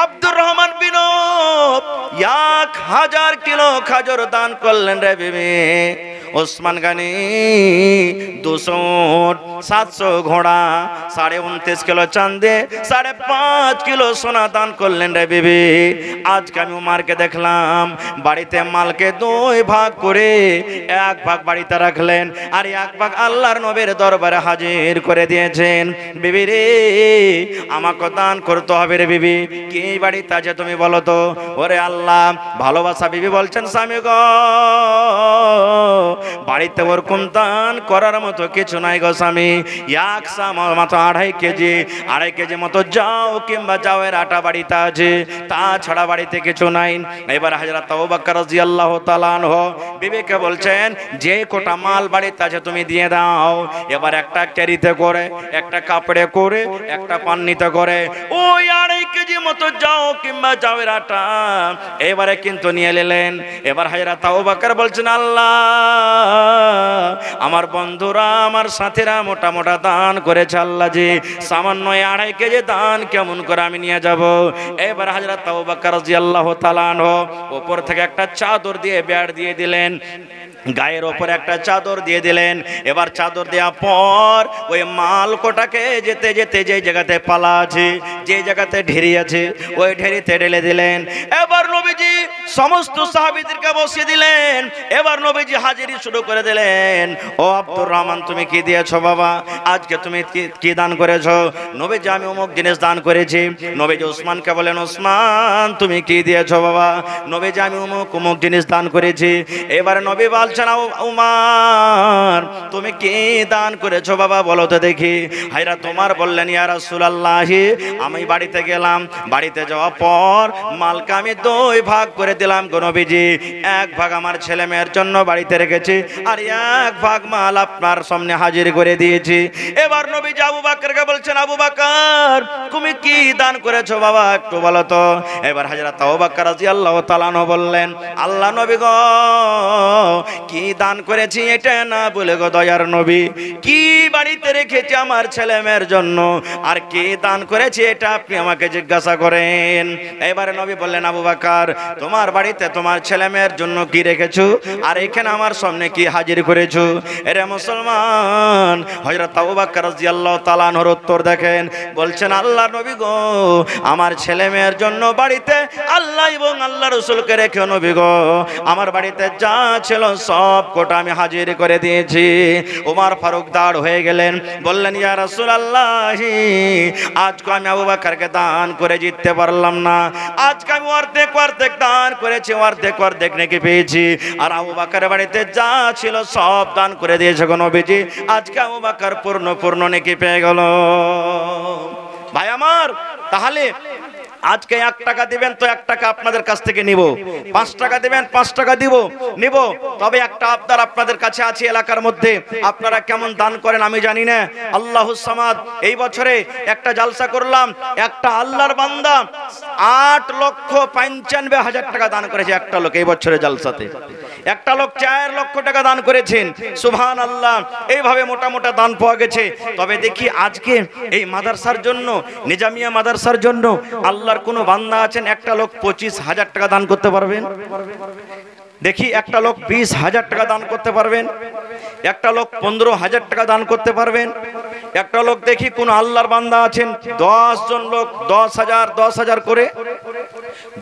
আব্দুর রহমান বিন 1000 কিলো খাজর দান করলেন রে বিবি। ওসমান গানি 200 700 ঘোড়া, 29.5 কিলো চাঁদে 5.5 কিলো সোনা দান করলেন রে বিবি। আজকে আমি উমারকে দেখলাম বাড়িতে মালকে 2 ভাগ করে 1 ভাগ বাড়িতে রাখলেন, আর 1 ভাগ আল্লাহর নবীর দরবারে হাজির করে দিয়েছেন। বিবি রে, আমাকে দান করতে হবে রে বিবি। কি বাড়িতে আছে তুমি বলো তো? ওরে আল্লাহ, ভালোবাসা বিবি বলছেন স্বামী গো, বাড়িতে ওরকম দান করার মতো কিছু নাই গো স্বামী। 1 সা মতো 2.5 কেজি মতো যাও কিংবা যাওয়ের আটা বাড়িতে আছে, তাছাড়া বাড়িতে কিছু নাই। এবার হযরত আবু বকর রাদিয়াল্লাহু তাআলা আনহু বিবিকে বলছেন যে কোটা মাল বাড়িতে আছে তুমি দিয়ে দাও। এবার একটা ক্যারিতে করে, একটা কাপড়ে করে, একটা পান্নিতে করে ওই 2.5 কেজি মতো যাও কিংবা যাওয়ের আটা এবারে কিন্তু নিয়ে এলেন। এবার হযরত আবু বকর বলছেন আল্লাহ, আমার বন্ধুরা আমার সাথীরা মোটা মোটা দান করেছে, আল্লাহ জি সামান্য 2.5 কেজি দান কেমন করে আমি নিয়ে যাব? এবার হযরত আবু বকর রাদিয়াল্লাহু তাআলা আনহু উপর থেকে একটা চাদর দিয়ে বেড় দিয়ে দিলেন, গায়ের ওপর একটা চাদর দিয়ে দিলেন। এবার চাদর দেওয়ার পর ওই মাল কোটাকে যেতে যেতে যে জায়গাতে পালা আছে, যে জায়গাতে ঢেরি আছে, ওই ঢেরিতে ঢেলে দিলেন। এবার নবীজি সমস্ত সাহাবীদেরকে বসিয়ে দিলেন। এবার নবীজি হাজিরি শুরু করে দিলেন। ও আব্দুর রহমান, তুমি কি দিয়েছো বাবা? আজকে তুমি কি দান করেছো? নবীজি আমি অমুক জিনিস দান করেছি। নবীজি ওসমানকে বলেন, ওসমান তুমি কি দিয়েছো বাবা? নবীজি আমি অমুক জিনিস দান করেছি। এবারে নবী বলছেন, উমর তুমি কি দান করেছো বাবা বলো তো দেখি। হযরত উমর বললেন, ইয়া রাসূলুল্লাহ, আমি বাড়িতে গেলাম, বাড়িতে যাওয়ার পর মালকে আমি 2 দুই ভাগ করে দিলাম গো নবীজি, এক ভাগ আমার ছেলে মেয়ের জন্য বাড়িতে রেখেছি, আর এক ভাগ মাল আপনার সামনে হাজির করে দিয়েছি। এবার নবীজি আবু বকরকে বলছেন, আবু বকর তুমি কি দান করেছো বাবা একটু বলো তো। এবার হযরত আবু বকর রাদিয়াল্লাহু তাআলা আনহু বললেন, আল্লাহ নবী গো, কি দান করেছি এটা না বলে গো দয়ার নবী, কি বাড়িতে রেখেছি আমার ছেলে মেয়ের জন্য আর কি দান করেছি এটা আপনি আমাকে জিজ্ঞাসা করেন। এবারে নবী বললেন, আবু বকর তোমার বাড়িতে তোমার ছেলে মেয়ের জন্য কি রেখেছো আর এখানে আমার সামনে কি হাজির করেছো। এরে মুসলমান, হযরত আবু বকর রাদিয়াল্লাহু তাআলা আনহুর উত্তর দেখেন, বলছেন আল্লাহ নবী গো, আমার ছেলে মেয়ের জন্য বাড়িতে আল্লাহ এবং আল্লাহ রাসূলকে রেখে নবী গো আমার বাড়িতে যা ছিল সব কোটা আমি হাজির করে দিয়েছি। ওমর ফারুক দাঁড় হয়ে গেলেন, বললেন ইয়া রাসূলুল্লাহ, আজকে আমি আবু বকরকে দান করে জিততে পারলাম না, আজকে আমি অর্ধেক অর্ধেক দান করেছি, অর্ধেক অর্ধেক নেকি পেয়েছি, আর আবু বকরের বাড়িতে যা ছিল সব দান করে দিয়েছে গো নবীজি, আজকে আবু বকর পূর্ণ পূর্ণ নেকি পেয়ে গেল। ভাই আমার, তাহলে আজকে 1 টাকা দিবেন তো 1 টাকা আপনাদের কাছ থেকে নিব, 5 টাকা দিবেন 5 টাকা নিব। তবে একটা আবদার আপনাদের কাছে আছে, এলাকার মধ্যে আপনারা কেমন দান করেন আমি জানি না। আল্লাহুস সামাদ এই বছরে একটা জালসা করলাম, একটা আল্লাহর বান্দা 8,95,000 টাকা দান করেছে একটা লোক এই বছরে জালসাতে। একটা লোক 4 লক্ষ টাকা দান করেছেন, সুবহানাল্লাহ। এইভাবে মোটা মোটা দান পাওয়া গেছে। তবে দেখি আজকে এই মাদ্রাসার জন্য, নিজামিয়া মাদ্রাসার জন্য আল্লাহর কোন বান্দা আছেন একটা লোক 25,000 টাকা দান করতে পারবেন? দেখি একটা লোক 20,000 টাকা দান করতে পারবেন? একটা লোক 15,000 টাকা দান করতে পারবেন? একটা লোক দেখি কোন আল্লাহর বান্দা আছেন 10 জন লোক 10,000 করে,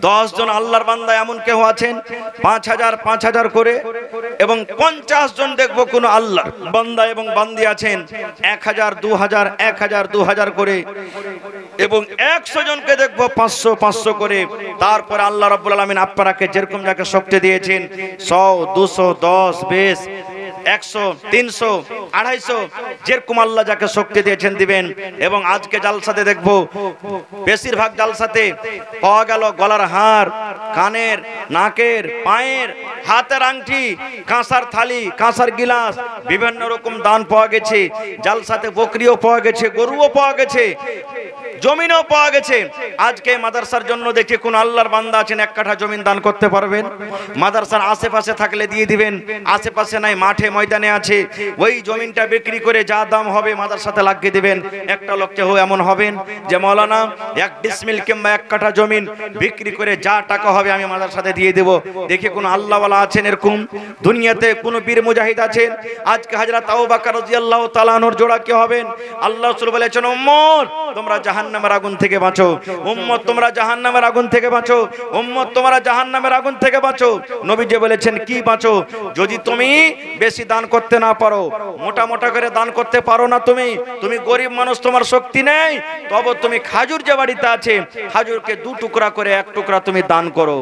10 জন আল্লাহর বান্দা এমন কেউ আছেন 5,000 করে, এবং 50 জন দেখবো কোন আল্লাহর বান্দা এবং বান্দি আছেন 1,000 2,000 করে, এবং 100 জনকে দেখবো 500 করে। তারপরে আল্লাহ রাব্বুল আলামিন আপনারাকে যেরকম যাকে শক্তি দিয়েছেন 100 200 10 20 100 300 250 যেরকম আল্লাহ যাকে শক্তি দিয়েছেন দিবেন। এবং আজকে জালসাতে দেখবো বেশিরভাগ জালসাতে পাওয়া গেল গলার হার, কানের, নাকের, পায়ের, হাতের আংটি, কাঁসার থালি, কাঁসার গিলাস, বিভিন্ন রকম দান পাওয়া গেছে। জালসাতে বকরিও পাওয়া গেছে, গরুও পাওয়া গেছে, জমিনও পাওয়া গেছে। আজকে মাদ্রাসার জন্য দেখি কোন আল্লাহর বান্দা আছেন 1 কাঠা জমিন দান করতে পারবেন? মাদ্রাসার আশেপাশে থাকলে দিয়ে দিবেন, আশেপাশে নাই মাঠে ময়দানে আছে, ওই জমিনটা বিক্রি করে যা দাম হবে মাদ্রাসাতে লাগিয়ে দিবেন। একটা লোককে এমন হবেন যে মাওলানা 1 ডিসমিল কিংবা 1 কাঠা জমিন বিক্রি করে যা টাকা হবে আমি মাদ্রাসাতে দিয়ে দেব। দেখি কোন আল্লাহওয়ালা আছেন এরকম? দুনিয়াতে কোন বীর মুজাহিদ আছেন? আজকে হযরত আবু বকর রাদিয়াল্লাহু তাআলা আনহুর জোড়া কি হবেন? আল্লাহ রাসূল বলেছেন, উম্মত তোমরা জাহান্নামের আগুন থেকে বাঁচো, উম্মত তোমরা জাহান্নামের আগুন থেকে বাঁচো, উম্মত তোমরা জাহান্নামের আগুন থেকে বাঁচো। নবীজি বলেছেন কি বাঁচো? যদি তুমি বেশি দান করতে না পারো, মোটা মোটা করে দান করতে পারো না, তুমি গরিব মানুষ, তোমার শক্তি নেই, তবে তুমি খাজুর যে বাড়িতে আছে খাজুরকে 2 টুকরা করে 1 টুকরা তুমি দান করো,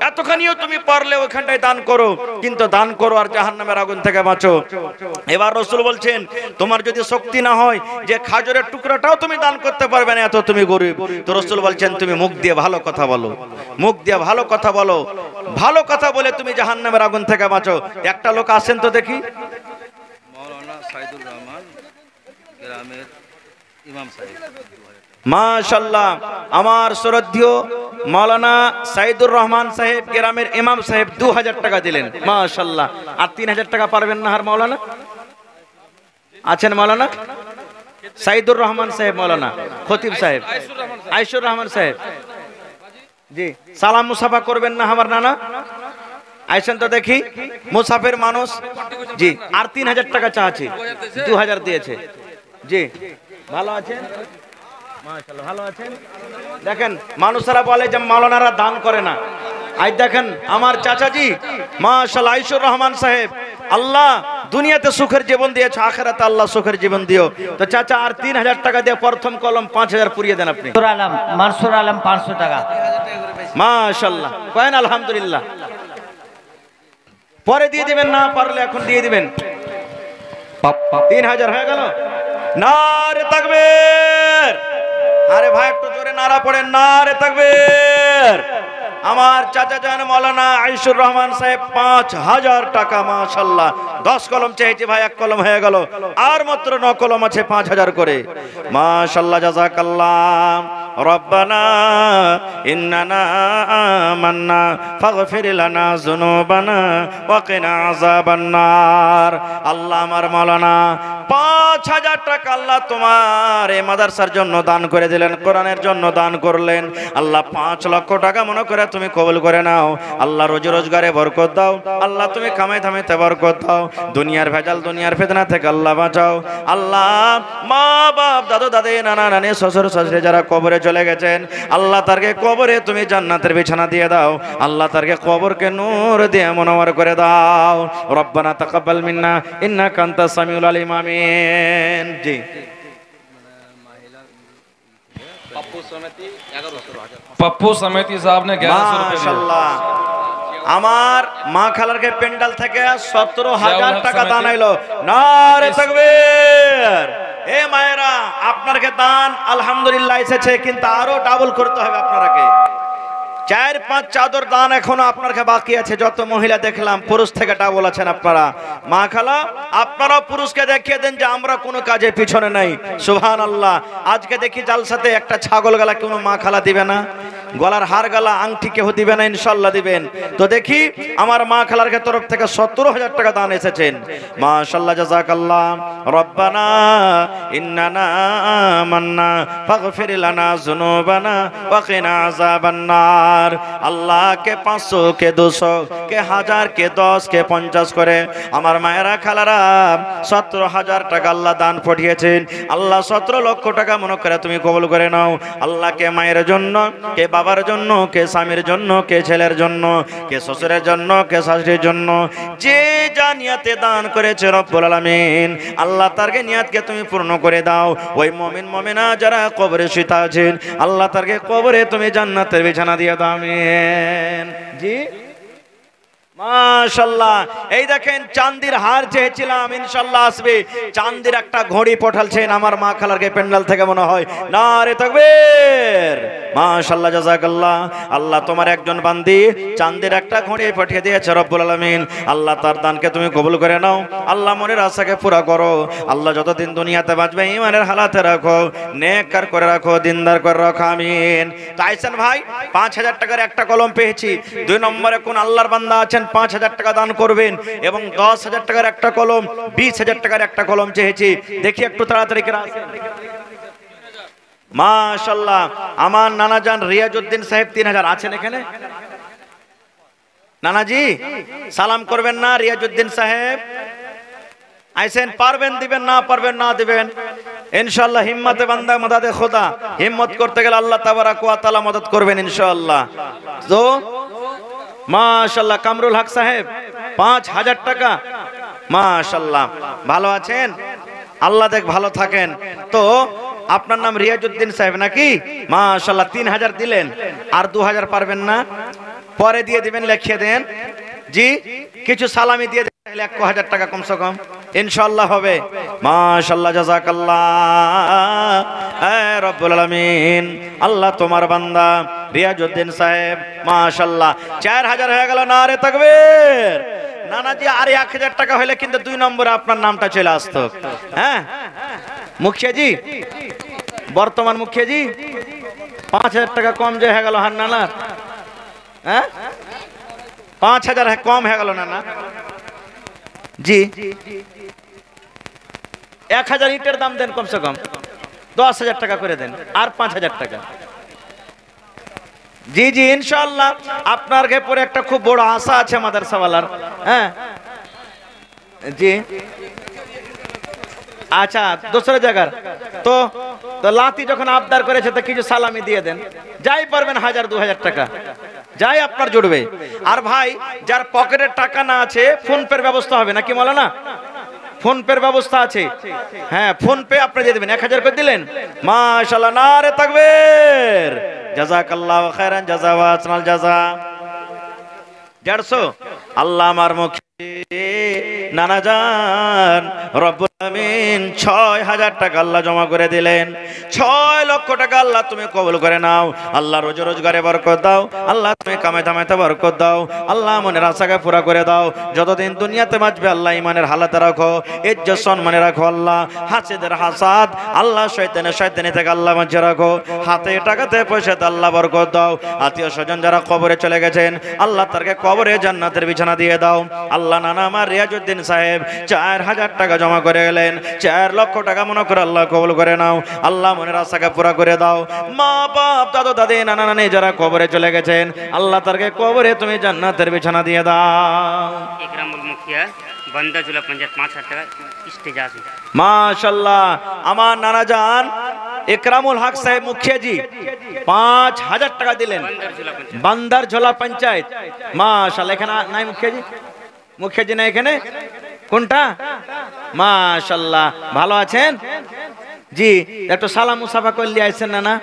এতখানিও তুমি পারলে ওখানটায় দান করো, কিন্তু দান করো আর জাহান্নামের আগুন থেকে বাঁচো। এবার রাসূল বলছেন তোমার যদি শক্তি না হয় যে খাজুরের টুকরাটাও তুমি দান করতে পারবে না, এত তুমি গরিব, তো রাসূল বলছেন তুমি মুখ দিয়ে ভালো কথা বলো, মুখ দিয়ে ভালো কথা বলো, ভালো কথা বলে তুমি জাহান্নামের আগুন থেকে বাঁচো। একটা লোক আসেন তো দেখি, মাওলানা সাইদুর রহমান গ্রামের ইমাম সাহেব। মাশাআল্লাহ, আমার শ্রদ্ধেয় মাওলানা সাইদুর রহমান সাহেব গ্রামের ইমাম সাহেব 2000 টাকা দিলেন, মাশাআল্লাহ। আর 3000 টাকা পারবেন না? আর মাওলানা আছেন? মাওলানা সাইদুর রহমান সাহেব, মাওলানা খতিব সাহেব, আইসুর রহমান সাহেব, জি সালাম মুসাফা করবেন না আমার নানা? আইসেন তো দেখি, মুসাফির মানুষ। জি, আর 3000 টাকা চাচ্ছি, 2000 দিয়েছে। জি ভালো আছেন? মাশাআল্লাহ ভালো আছেন। দেখেন মানুষরা বলে যে মাওলানারা দান করে না, আজ দেখেন আমার চাচাজি মাশাআল্লাহ আইসুর রহমান সাহেব, আল্লাহ দুনিয়াতে সুখের জীবন দিয়েছে, আখিরাতে আল্লাহ সুখের জীবন দিও। তো চাচা আর 3000 টাকা দিয়ে প্রথম কলম 5000 পুরিয়ে দেন আপনি। মানসুর আলম 500 টাকা। মাশাআল্লাহ, কয়েন আলহামদুলিল্লাহ। পরে দিয়ে দিবেন, না পারলে এখন দিয়ে দিবেন। 3000 হয়ে গেল। নারে তাকবীর! আরে ভাই একটু জোরে নারা পড়েন, নারে তাকবীর! আমার চাচা জান মৌলানা আইসুর রহমান সাহেব 5,000 টাকা মাশাআল্লাহ 10 কলম চেয়েছি ভাই 1 কলম হয়ে গেল আর মাত্র 9 কলম আছে 5,000 করে মাশাআল্লাহ জাযাকাল্লাহ রব্বানা ইন্নানা আমান্না ফাগফির লানা যুনুবানা ওয়া কিনা আযাবান নার আল্লাহ আমার মাওলানা 5,000 টাকা আল্লাহ তোমার এই মাদ্রাসার জন্য দান করে দিলেন কোরআনের জন্য দান করলেন আল্লাহ 5 লক্ষ টাকা মনে করে তুমি কবুল করে নাও আল্লাহ রোজি রোজগারে বরকত দাও আল্লাহ তুমি কামাই ধামাইতে বরকত দাও দুনিয়ার ভেজাল দুনিয়ার ফিতনা থেকে আল্লাহ বাঁচাও আল্লাহ মা বাপ দাদু দাদি নানা নানি শ্বশুর শাশুড়ি যারা কবরে চলে গেছেন আল্লাহ তারকে কবরে তুমি জান্নাতের বিছানা দিয়ে দাও আল্লাহ তারকে কবরকে নূর দিয়ে মুনওয়ার করে দাও রব্বানা তাকাব্বাল মিন্না ইন্নাকা আনতাস সামিউল আলিম আমিন জি पप्पू समिति साहब ने 1100 रुपए दिए। মাশাআল্লাহ আমার মা খালারকে পেন্ডাল থেকে 17,000 টাকা দান আইলো নারে তাকবীর এ মায়েরা আপনারকে দান আলহামদুলিল্লাহ এসেছে কিন্তু আরো ডাবল করতে হবে আপনারাকে 4-5 চাদর দান এখনো আপনারকে বাকি আছে যত মহিলা দেখলাম পুরুষ থেকে ডাবল আছেন আপনারা মা খালা আপনারা পুরুষকে দেখিয়ে দেন যে আমরা কোনো কাজে পিছনে নাই সুবহানাল্লাহ আজকে দেখি জালসাতে একটা ছাগল গলা কোনো মা খালা দিবে না গলার হার গলা আংটি কেউ দিবে না ইনশাআল্লাহ দিবেন তো দেখি আমার মা খালার তরফ থেকে 17,000 টাকা দান এসেছেন মাশাআল্লাহ জাযাকাল্লাহ রব্বানা ইন্নানা আমান্না ফাগফির লানা যুনুবানা ওয়া কিনা আযাবান নার আল্লাহ কে 500 কে 200 কে 1000 কে 10 কে 50 করে আমার মায়েরা খালারা 17,000 টাকা আল্লাহ দান পাঠিয়েছেন আল্লাহ 17 লক্ষ টাকা মনে করে তুমি কবুল করে নাও আল্লাহ কে মায়ের জন্য কে বাবার জন্য কে স্বামীর জন্য কে ছেলের জন্য কে শ্বশুরের জন্য কে শাশুড়ির জন্য যে যা নিয়াতে দান করেছে রব্বুল আলামিন আল্লাহ তারকে নিয়াতকে তুমি পূর্ণ করে দাও ওই মুমিন মুমিনা যারা কবরে শুয়ে আছেন আল্লাহ তারকে কবরে তুমি জান্নাতের বিছানা দিয়ে দাও আমিন জি মাশাআল্লাহ এই দেখেন চাঁদির হার চেয়েছিলাম ইনশাআল্লাহ আসবে চাঁদির একটা ঘড়ি পাঠালছেন আমার মা খালারকে পেন্ডাল থেকে মনে হয় নারে তাকবীর মাশাআল্লাহ জাযাকাল্লাহ আল্লাহ তোমার একজন বান্দি চাঁদির একটা ঘড়ি পাঠিয়ে দিয়েছে রব্বুল আলামিন আল্লাহ তার দানকে তুমি কবুল করে নাও আল্লাহ মনের আশাকে পুরা করো আল্লাহ যতদিন দুনিয়াতে বাঁচবে ঈমানের হালাতে রাখো নেককার করে রাখো দিনদার করে রাখো আমিন তাইছেন ভাই 5,000 টাকার একটা কলম পেয়েছি 2 নম্বরে কোন আল্লাহর বান্দা আছেন 5,000 টাকা দান করবেন এবং 10,000 টাকার একটা কলম 20,000 টাকার একটা কলম চেয়েছি দেখি একটু তাড়াতাড়ি করে আসেন মাশাআল্লাহ আমার নানা জান রিয়াজউদ্দিন সাহেব 3,000 আছেন এখানে নানাজি সালাম করবেন না রিয়াজউদ্দিন সাহেব আইসেন পারবেন দিবেন না পারবেন না দিবেন ইনশাআল্লাহ হিম্মতে বান্দা মদদে খোদা হিম্মত করতে গেলে আল্লাহ তাবারাক ওয়া তাআলা মদদ করবেন ইনশাআল্লাহ তো মাশাআল্লাহ কামরুল হক সাহেব 5,000 টাকা মাশাআল্লাহ ভালো আছেন আল্লাহ দেখ ভালো থাকেন তো আপনার নাম রিয়াজউদ্দিন সাহেব নাকি মাশাআল্লাহ 3,000 দিলেন আর 2,000 পারবেন না পরে দিয়ে দিবেন লিখিয়ে দেন জি কিছু সালামি দিয়ে দেন তাহলে 1,000 টাকা কমসে কম ইনশাআল্লাহ হবে মাশাআল্লাহ জাযাকাল্লাহ এ রব্বুল আলামিন আল্লাহ তোমার বান্দা রিয়াজউদ্দিন সাহেব মাশাআল্লাহ 4,000 হয়ে গেল নারে তাকবীর নানাজি আর 1,000 টাকা হলে কিন্তু 2 নম্বরে আপনার নামটা চলে আসতো হ্যাঁ মুখিয়া জি বর্তমান মুখিয়া জি 5,000 টাকা কম যে হয়ে গেল হার নানার হ্যাঁ 5,000 কম হয়ে গেল নানা জি 1,000 ইটের দাম দেন কমসে কম 10,000 টাকা করে দেন আর 5,000 টাকা জি জি ইনশাআল্লাহ আপনার পরে একটা খুব বড় আশা আছে মাদ্রাসাওয়ালার হ্যাঁ জি আচ্ছা দোসরা জায়গার তো লাতি যখন আবদার করেছে তো কিছু সালামি দিয়ে দেন যাই পারবেন 1,000-2,000 টাকা যাই আপনার জুড়বে আর ভাই যার পকেটের টাকা না আছে ফোন পের ব্যবস্থা হবে নাকি মাওলানা ফোন পের ব্যবস্থা আছে হ্যাঁ ফোন পে আপনি দিয়ে দিবেন 1,000 করে দিলেন মাশাআল্লাহ নারে তাকবীর জাযাকাল্লাহু খাইরান জাযা ওয়া আসনাল জাযা 150 আল্লাহ আমার মুখে নানা জান রব্বুল আমিন ৬,০০০ টাকা আল্লাহ জমা করে দিলেন। ৬ লক্ষ টাকা আল্লাহ তুমি কবুল করে নাও। আল্লাহ রোজ রোজগারে বরকত দাও। আল্লাহ তুমি কামে দামেতে বরকত দাও। আল্লাহ মনের আশাকে পুরা করে দাও। যতদিন দুনিয়াতে বাঁচবে আল্লাহ ইমানের হালাতে রাখো, ইজ্জত সম্মানে রাখো। আল্লাহ হাসিদের হাসাদ, আল্লাহ শয়তানি থেকে আল্লাহ বাঁচিয়ে রাখো। হাতে টাকাতে পয়সাতে আল্লাহ বরকত দাও। আত্মীয় স্বজন যারা কবরে চলে গেছেন আল্লাহ তারকে কবরে জান্নাতের বিছানা দিয়ে দাও। আল্লাহ নানা আমার রিয়াজউদ্দিন সাহেব ৪,০০০ টাকা জমা করে গেলেন। ৪ লক্ষ টাকা মনে করে আল্লাহ কবুল করে নাও। আল্লাহ মনের আশাকে পুরা করে দাও। মা বাপ দাদু দাদি নানা নানি যারা কবরে চলে গেছেন আল্লাহ তারকে কবরে তুমি জান্নাতের বিছানা দিয়ে দাও। ইকরামুল মুখিয়া বান্দা জুলা পঞ্চায়েত ৫,০০০ টাকা স্টেজ আছে। মাশাআল্লাহ আমার নানা জান ইকরামুল হক সাহেব মুখিয়াজি ৫,০০০ টাকা দিলেন বান্দার ঝোলা পঞ্চায়েত। মাশাআল্লাহ এখানে নাই মুখিয়াজি না এখানে কোনটা? মাশাআল্লাহ ভালো আছেন জি? একটু সালাম মুসাফা করলে আইছেন না? না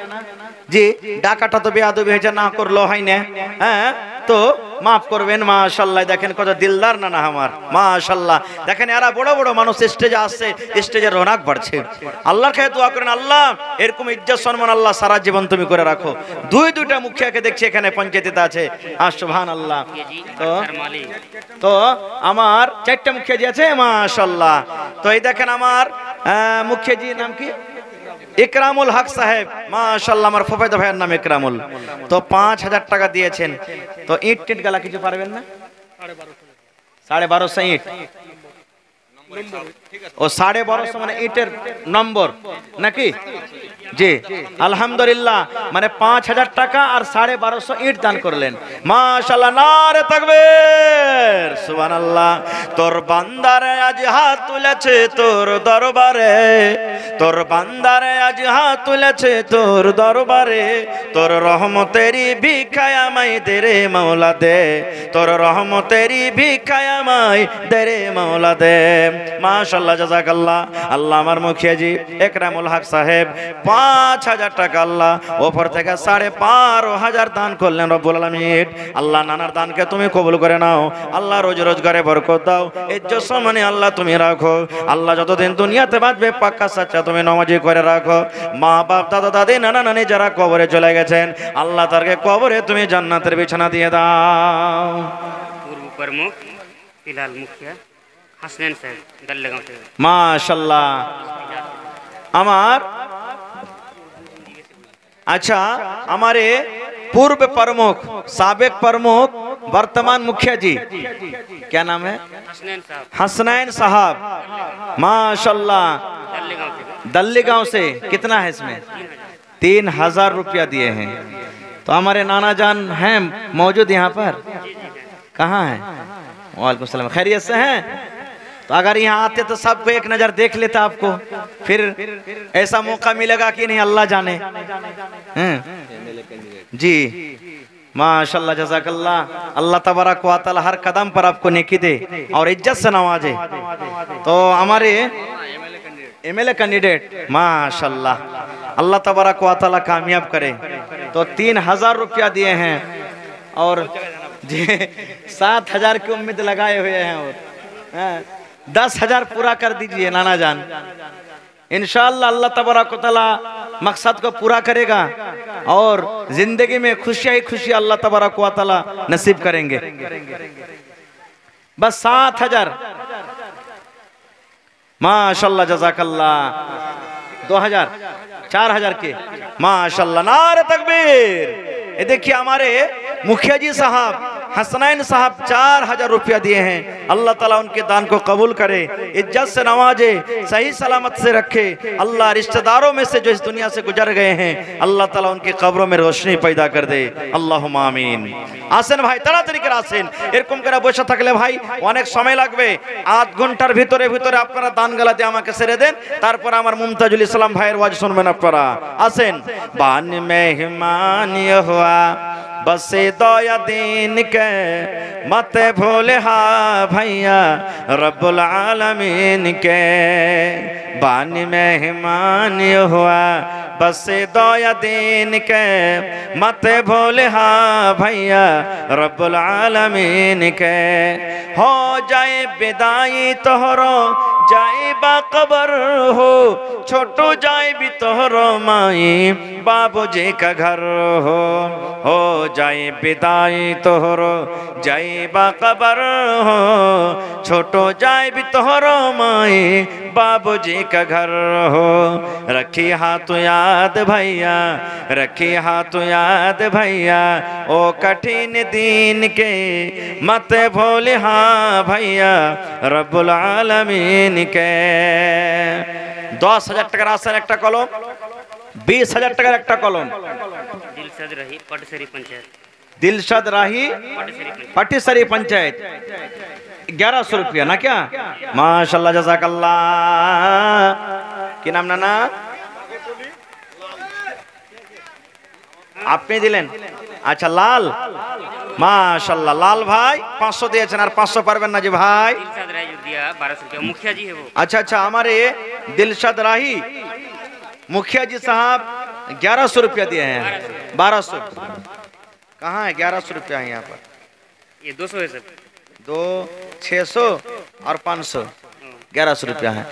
জি, ডাকাটা তো বেয়াদবি হয়েছে, না করলো হয় না। হ্যাঁ তো মাফ করবেন। মাশাআল্লাহ দেখেন কত দিলদার নানা আমার। মাশাআল্লাহ দেখেন এরা বড় বড় মানুষ স্টেজে আসছে, স্টেজের রৌনক বাড়ছে। আল্লাহর কাছে দোয়া করেন আল্লাহ এরকম ইজ্জত সম্মান আল্লাহ সারা জীবন তুমি করে রাখো। দুইটা মুখিয়াকে দেখছি এখানে পঞ্চায়েতে আছে। আর সুবহানাল্লাহ। তো আমার 4টা মুখিয়াজি আছে। মাশাআল্লাহ। তো এই দেখেন আমার মুখিয়াজির নাম কি? ইকরামুল হক সাহেব। মাশাআল্লাহ আমার ফুফায়দা ভাইয়ের নাম ইকরামুল। তো ৫,০০০ টাকা দিয়েছেন। তো ইট টিট গালা কিছু পারবেন না? ১২৫০ ইট। ও ১২৫০ মানে ইটের নম্বর নাকি? জি আলহামদুলিল্লাহ মানে ৫,০০০ টাকা আর ১২৫০ ইট দান করলেন। মাশাআল্লাহ নারে তাকবীর সুবহানাল্লাহ। তোর বান্দারে আজ হাত তুলেছে তোর দরবারে, তোর বান্দারে আজ হাত তুলেছে তোর দরবারে, তোর রহমতেরই ভিক্ষায় আমায় দে রে মাওলা দে, তোর রহমতেরই ভিক্ষায় আমায় দে রে মাওলা দে। মাশাআল্লাহ জাযাকাল্লাহ। আল্লাহ আমার মুখিয়াজি ইকরামুল হক সাহেব ৫,০০০ টাকা আল্লাহ ওপর থেকে ৫,৫০০ দান করলেন রব্বুল আলামিন। আল্লাহ নানার দানকে তুমি কবুল করে নাও। আল্লাহ রোজ রোজগারে বরকত দাও, ইজ্জত সম্মানে আল্লাহ তুমি রাখো। আল্লাহ যতদিন দুনিয়াতে বাঁচবে পাক্কা সাচ্চা তুমি নামাজি করে রাখো। মা বাপ দাদা দাদি নানা নানি যারা কবরে চলে গেছেন আল্লাহ তারকে কবরে তুমি জান্নাতের বিছানা দিয়ে দাও। পূর্ব প্রমুখ ফিলহাল মুখিয়া হাসনাইন সাহেব দাল্লেগাঁও থেকে। মাশাআল্লাহ আমার अच्छा हमारे पूर्व प्रमुख साबिक प्रमुख वर्तमान मुखिया जी क्या नाम है? हसनैन साहब। माशाल्लाह दल्ली गांव से। कितना है इसमें? 3,000 रुपया दिए हैं। तो हमारे नाना जान हैं मौजूद यहाँ पर? कहाँ हैं? वालेकुम सलाम। खैरियत से हैं? तो अगर यहाँ आते तो सबको एक नजर देख लेता आपको, फिर ऐसा मौका मिलेगा कि नहीं अल्लाह जाने। जी माशाल्लाह जज़ाकल्लाह। अल्लाह तबारक व तआला हर कदम पर आपको नेकी दे और इज्जत से नवाजे। तो हमारे एमएलए कैंडिडेट माशाल्लाह अल्लाह तबारक व तआला कामयाब करे। तो 3,000 रुपया दिए हैं और जी 7,000 की उम्मीद लगाए हुए हैं और 10,000 पूरा कर दीजिए नाना जान। इंशाअल्लाह अल्लाह तबारक व तआला मकसद को पूरा करेगा और जिंदगी में खुशियां ही खुशी अल्लाह तबारक व तआला नसीब करेंगे। बस 7,000। माशाअल्लाह जज़ाकल्लाह। 2,000 4,000 के। माशाअल्लाह नारे तकबीर। ये देखिए हमारे मुखिया जी साहब हसनैन साहब 4,000 रुपया दिए हैं। अल्लाह ताला उनके दान को कबूल करे, इज्जत से नवाजे, सही सलामत से रखे। अल्लाह रिश्तेदारों में से जो इस दुनिया से गुजर गए हैं अल्लाह ताला उनकी कब्रों में रोशनी पैदा कर दे। अल्लाहुम्मा आमीन। আসেন ভাই তাড়াতাড়ি করে আসেন। এরকম করে বসে থাকলে ভাই অনেক সময় লাগবে। আধ ঘন্টার ভিতরে ভিতরে আপনারা দান গালা দিয়ে আমাকে ছেড়ে দেন, তারপর আমার মুমতাজুল ইসলাম ভাইয়ের ওয়াজ শুনবেন আপনারা। আসেন। বান মেহমান ये हुआ बसे दोया दीन के मत भूले हा भैया रब्बुल आलमीन के। बानी मेहमान हुआ बसे दोया दीन के मत भूले हा भैया रब्बुल आलमीन के। हो जाए विदाई तोहरो जाइबा कबर हो छोट जाइबी तोहर माई बाबूजी का घर हो जाए विदाई तोहर जाइबा कबर हो छोट जाइबी तोहर माई बाबूजी का घर हो। रखी हाथ याद भैया रखी हाथ याद भैया ओ कठिन दिन के मत भूल हाँ भैया रब्बुल आलमीन के। 10,000 টাকার আসার একটা কলম 20,000 টাকার একটা কলম दिलशद रही पटसरी पंचायत दिलशद राही पटिसरी पंचायत 1100 रुपया ना क्या माशाल्लाह जज़ाकल्लाह। কি নাম নানা আপনি দিলেন আচ্ছা লাল माशाल्लाह लाल भाई 500 দিয়েছেন আর 500 পারবেন না জি ভাই दिलशद रही जो दिया 1200 रुपया मुखिया जी है वो अच्छा अच्छा हमारे दिलशद राही मुखिया जी साहब 1100 रुपया दिए हैं 1200 कहाँ है 1100 रुपया है यहाँ पर ये 200 है सर 2 600 और 500 1100 रुपया है।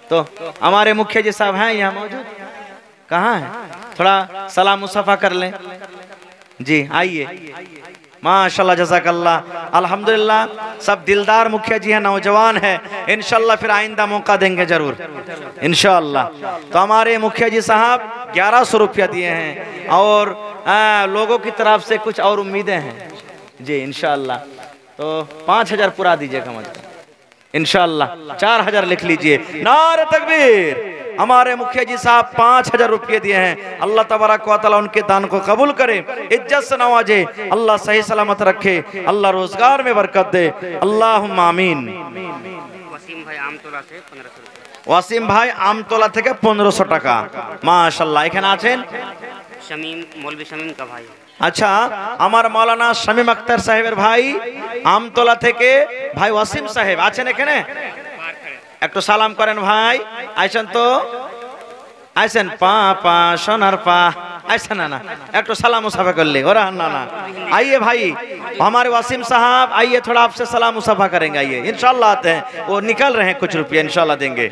तो हमारे मुखिया जी साहब हैं यहाँ मौजूद कहाँ है थोड़ा सलाम मुसफा कर लें जी आइए माशाल्लाह जज़ाकल्लाह अल्हम्दुलिल्लाह सब दिलदार मुखिया जी हैं नौजवान हैं इंशाल्लाह फिर आइंदा मौका देंगे जरूर इंशाल्लाह। तो हमारे मुखिया जी साहब 1100 रुपया दिए हैं और लोगों की तरफ से कुछ और उम्मीदें हैं जी इंशाल्लाह। तो 5,000 पूरा दीजिए कम से कम इंशाल्लाह 4,000 लिख लीजिए नारे तकबीर। हमारे मुखिया जी साहब 5,000 रुपये दिए हैं अल्लाह तबारक व तआला उनके दान को कबूल करे इज्जत से नवाजे अल्लाह सही सलामत रखे अल्लाह रोजगार में बरकत दे अल्लाहुम्मा आमीन। वसीम भाई आमतोला से 1500 रुपया ওয়াসিম ভাই আমতলা থেকে 1500 টাকা মাশাআল্লাহ। এখানে আছেন शमीम मौलवी शमीम का भाई আচ্ছা আমার মাওলানা শামীম আক্তার সাহেবের ভাই আমতলা থেকে ভাই ওয়াসিম সাহেব আছেন এখানে একটু সালাম করেন ভাই আইছেন তো আইছেন পা পা সোনার পা ऐसा ना ना एक तो सलाम मुसाफा कर ले और ना ना आइए भाई हमारे वासिम साहब आइए थोड़ा आपसे सलाम मुसाफा करेंगे आइए इंशाल्लाह आते हैं वो निकल रहे हैं कुछ रुपये इंशाल्लाह देंगे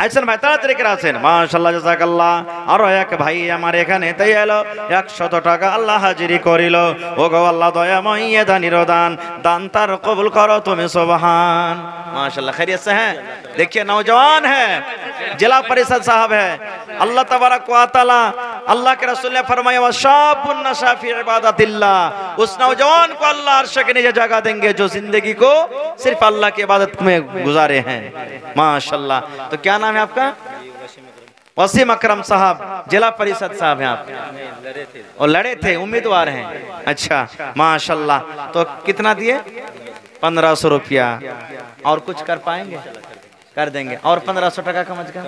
আইছেন ভাই তাড়াতাড়ি করে আছেন মাশাআল্লাহ জাযাকাল্লাহ। আর এক ভাই আমার এখানে তাই এলো 100 টাকা আল্লাহ হাজিরি করিল ও গো আল্লাহ দয়াময় এ দানির দান দান তার কবুল করো তুমি সুবহান माशाल्लाह खैरियत से हैं। देखिए नौजवान है जिला परिषद साहब है अल्लाह तबारक व तआला अल्लाह के रसूल ने फरमाया वशाबुन नशा फी इबादतिल्लाह उस नौजवान को अल्लाह अर्श के नीचे जगह देंगे जो जिंदगी को सिर्फ अल्लाह की इबादत में गुजारे हैं माशाल्लाह। तो क्या नाम है आपका वसीम अकरम साहब जिला परिषद साहब हैं आप और लड़े थे उम्मीदवार हैं अच्छा माशाल्लाह। तो कितना दिए 1500 रुपया और कुछ कर पाएंगे कर देंगे और 1500 टका कम से कम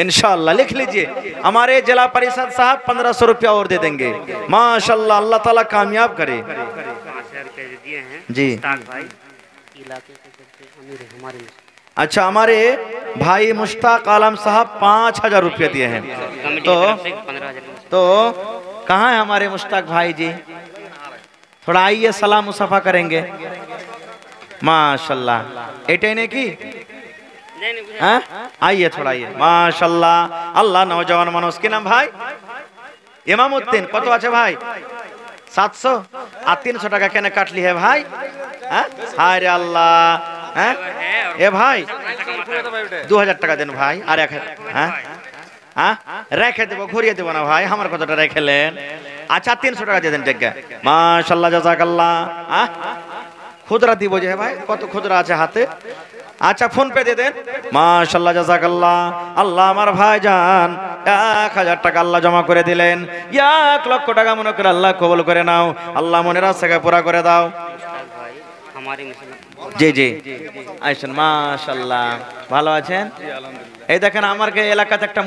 इंशाल्लाह लिख लीजिए हमारे जिला परिषद साहब 1500 रुपया और दे देंगे माशाल्लाह अल्लाह ताला कामयाब करे 5,000 रुपये जो दिए हैं जी। मुश्ताक भाई इलाके के सबसे अमीर है हमारे में अच्छा हमारे भाई मुश्ताक आलम साहब 5,000 रुपया दिए हैं कमेटी तो की तरफ से 15,000 तो कहाँ है हमारे मुश्ताक भाई जी थोड़ा आइए सलाम मुसाफा करेंगे माशाल्लाह एटे ने की हाँ? आइए थोड़ा आइए माशाल्लाह अल्लाह नौजवान मानुष की नाम भाई इमामुद्दीन कत আছে ভাই 700 আর 300 টাকা কেন কাটলি है भाई हाय रे अल्लाह ए भाई 2000 টাকা দেন ভাই আর এক রেখে দেব ঘুরিয়ে দেব না ভাই আমার কতটা রেখেলেন अच्छा 300 টাকা দিয়ে দেন জায়গা माशाल्लाह জাযাকাল্লাহ खुदरा দিব যে ভাই কত খুদরা আছে হাতে अच्छा फोन पे दे दें माशाल्लाह जज़ाकल्लाह अल्लाह हमार भाईजान 1000 টাকা আল্লাহ জমা করে দিলেন 1 লক্ষ টাকা মনে করে আল্লাহ কবুল করে নাও আল্লাহ মনের আশাকে পুরা করে দাও भाई हमारे में জি জি আইছেন মাশাআল্লাহ ভালো আছেন এই দেখেন আমার এলাকাতে একটা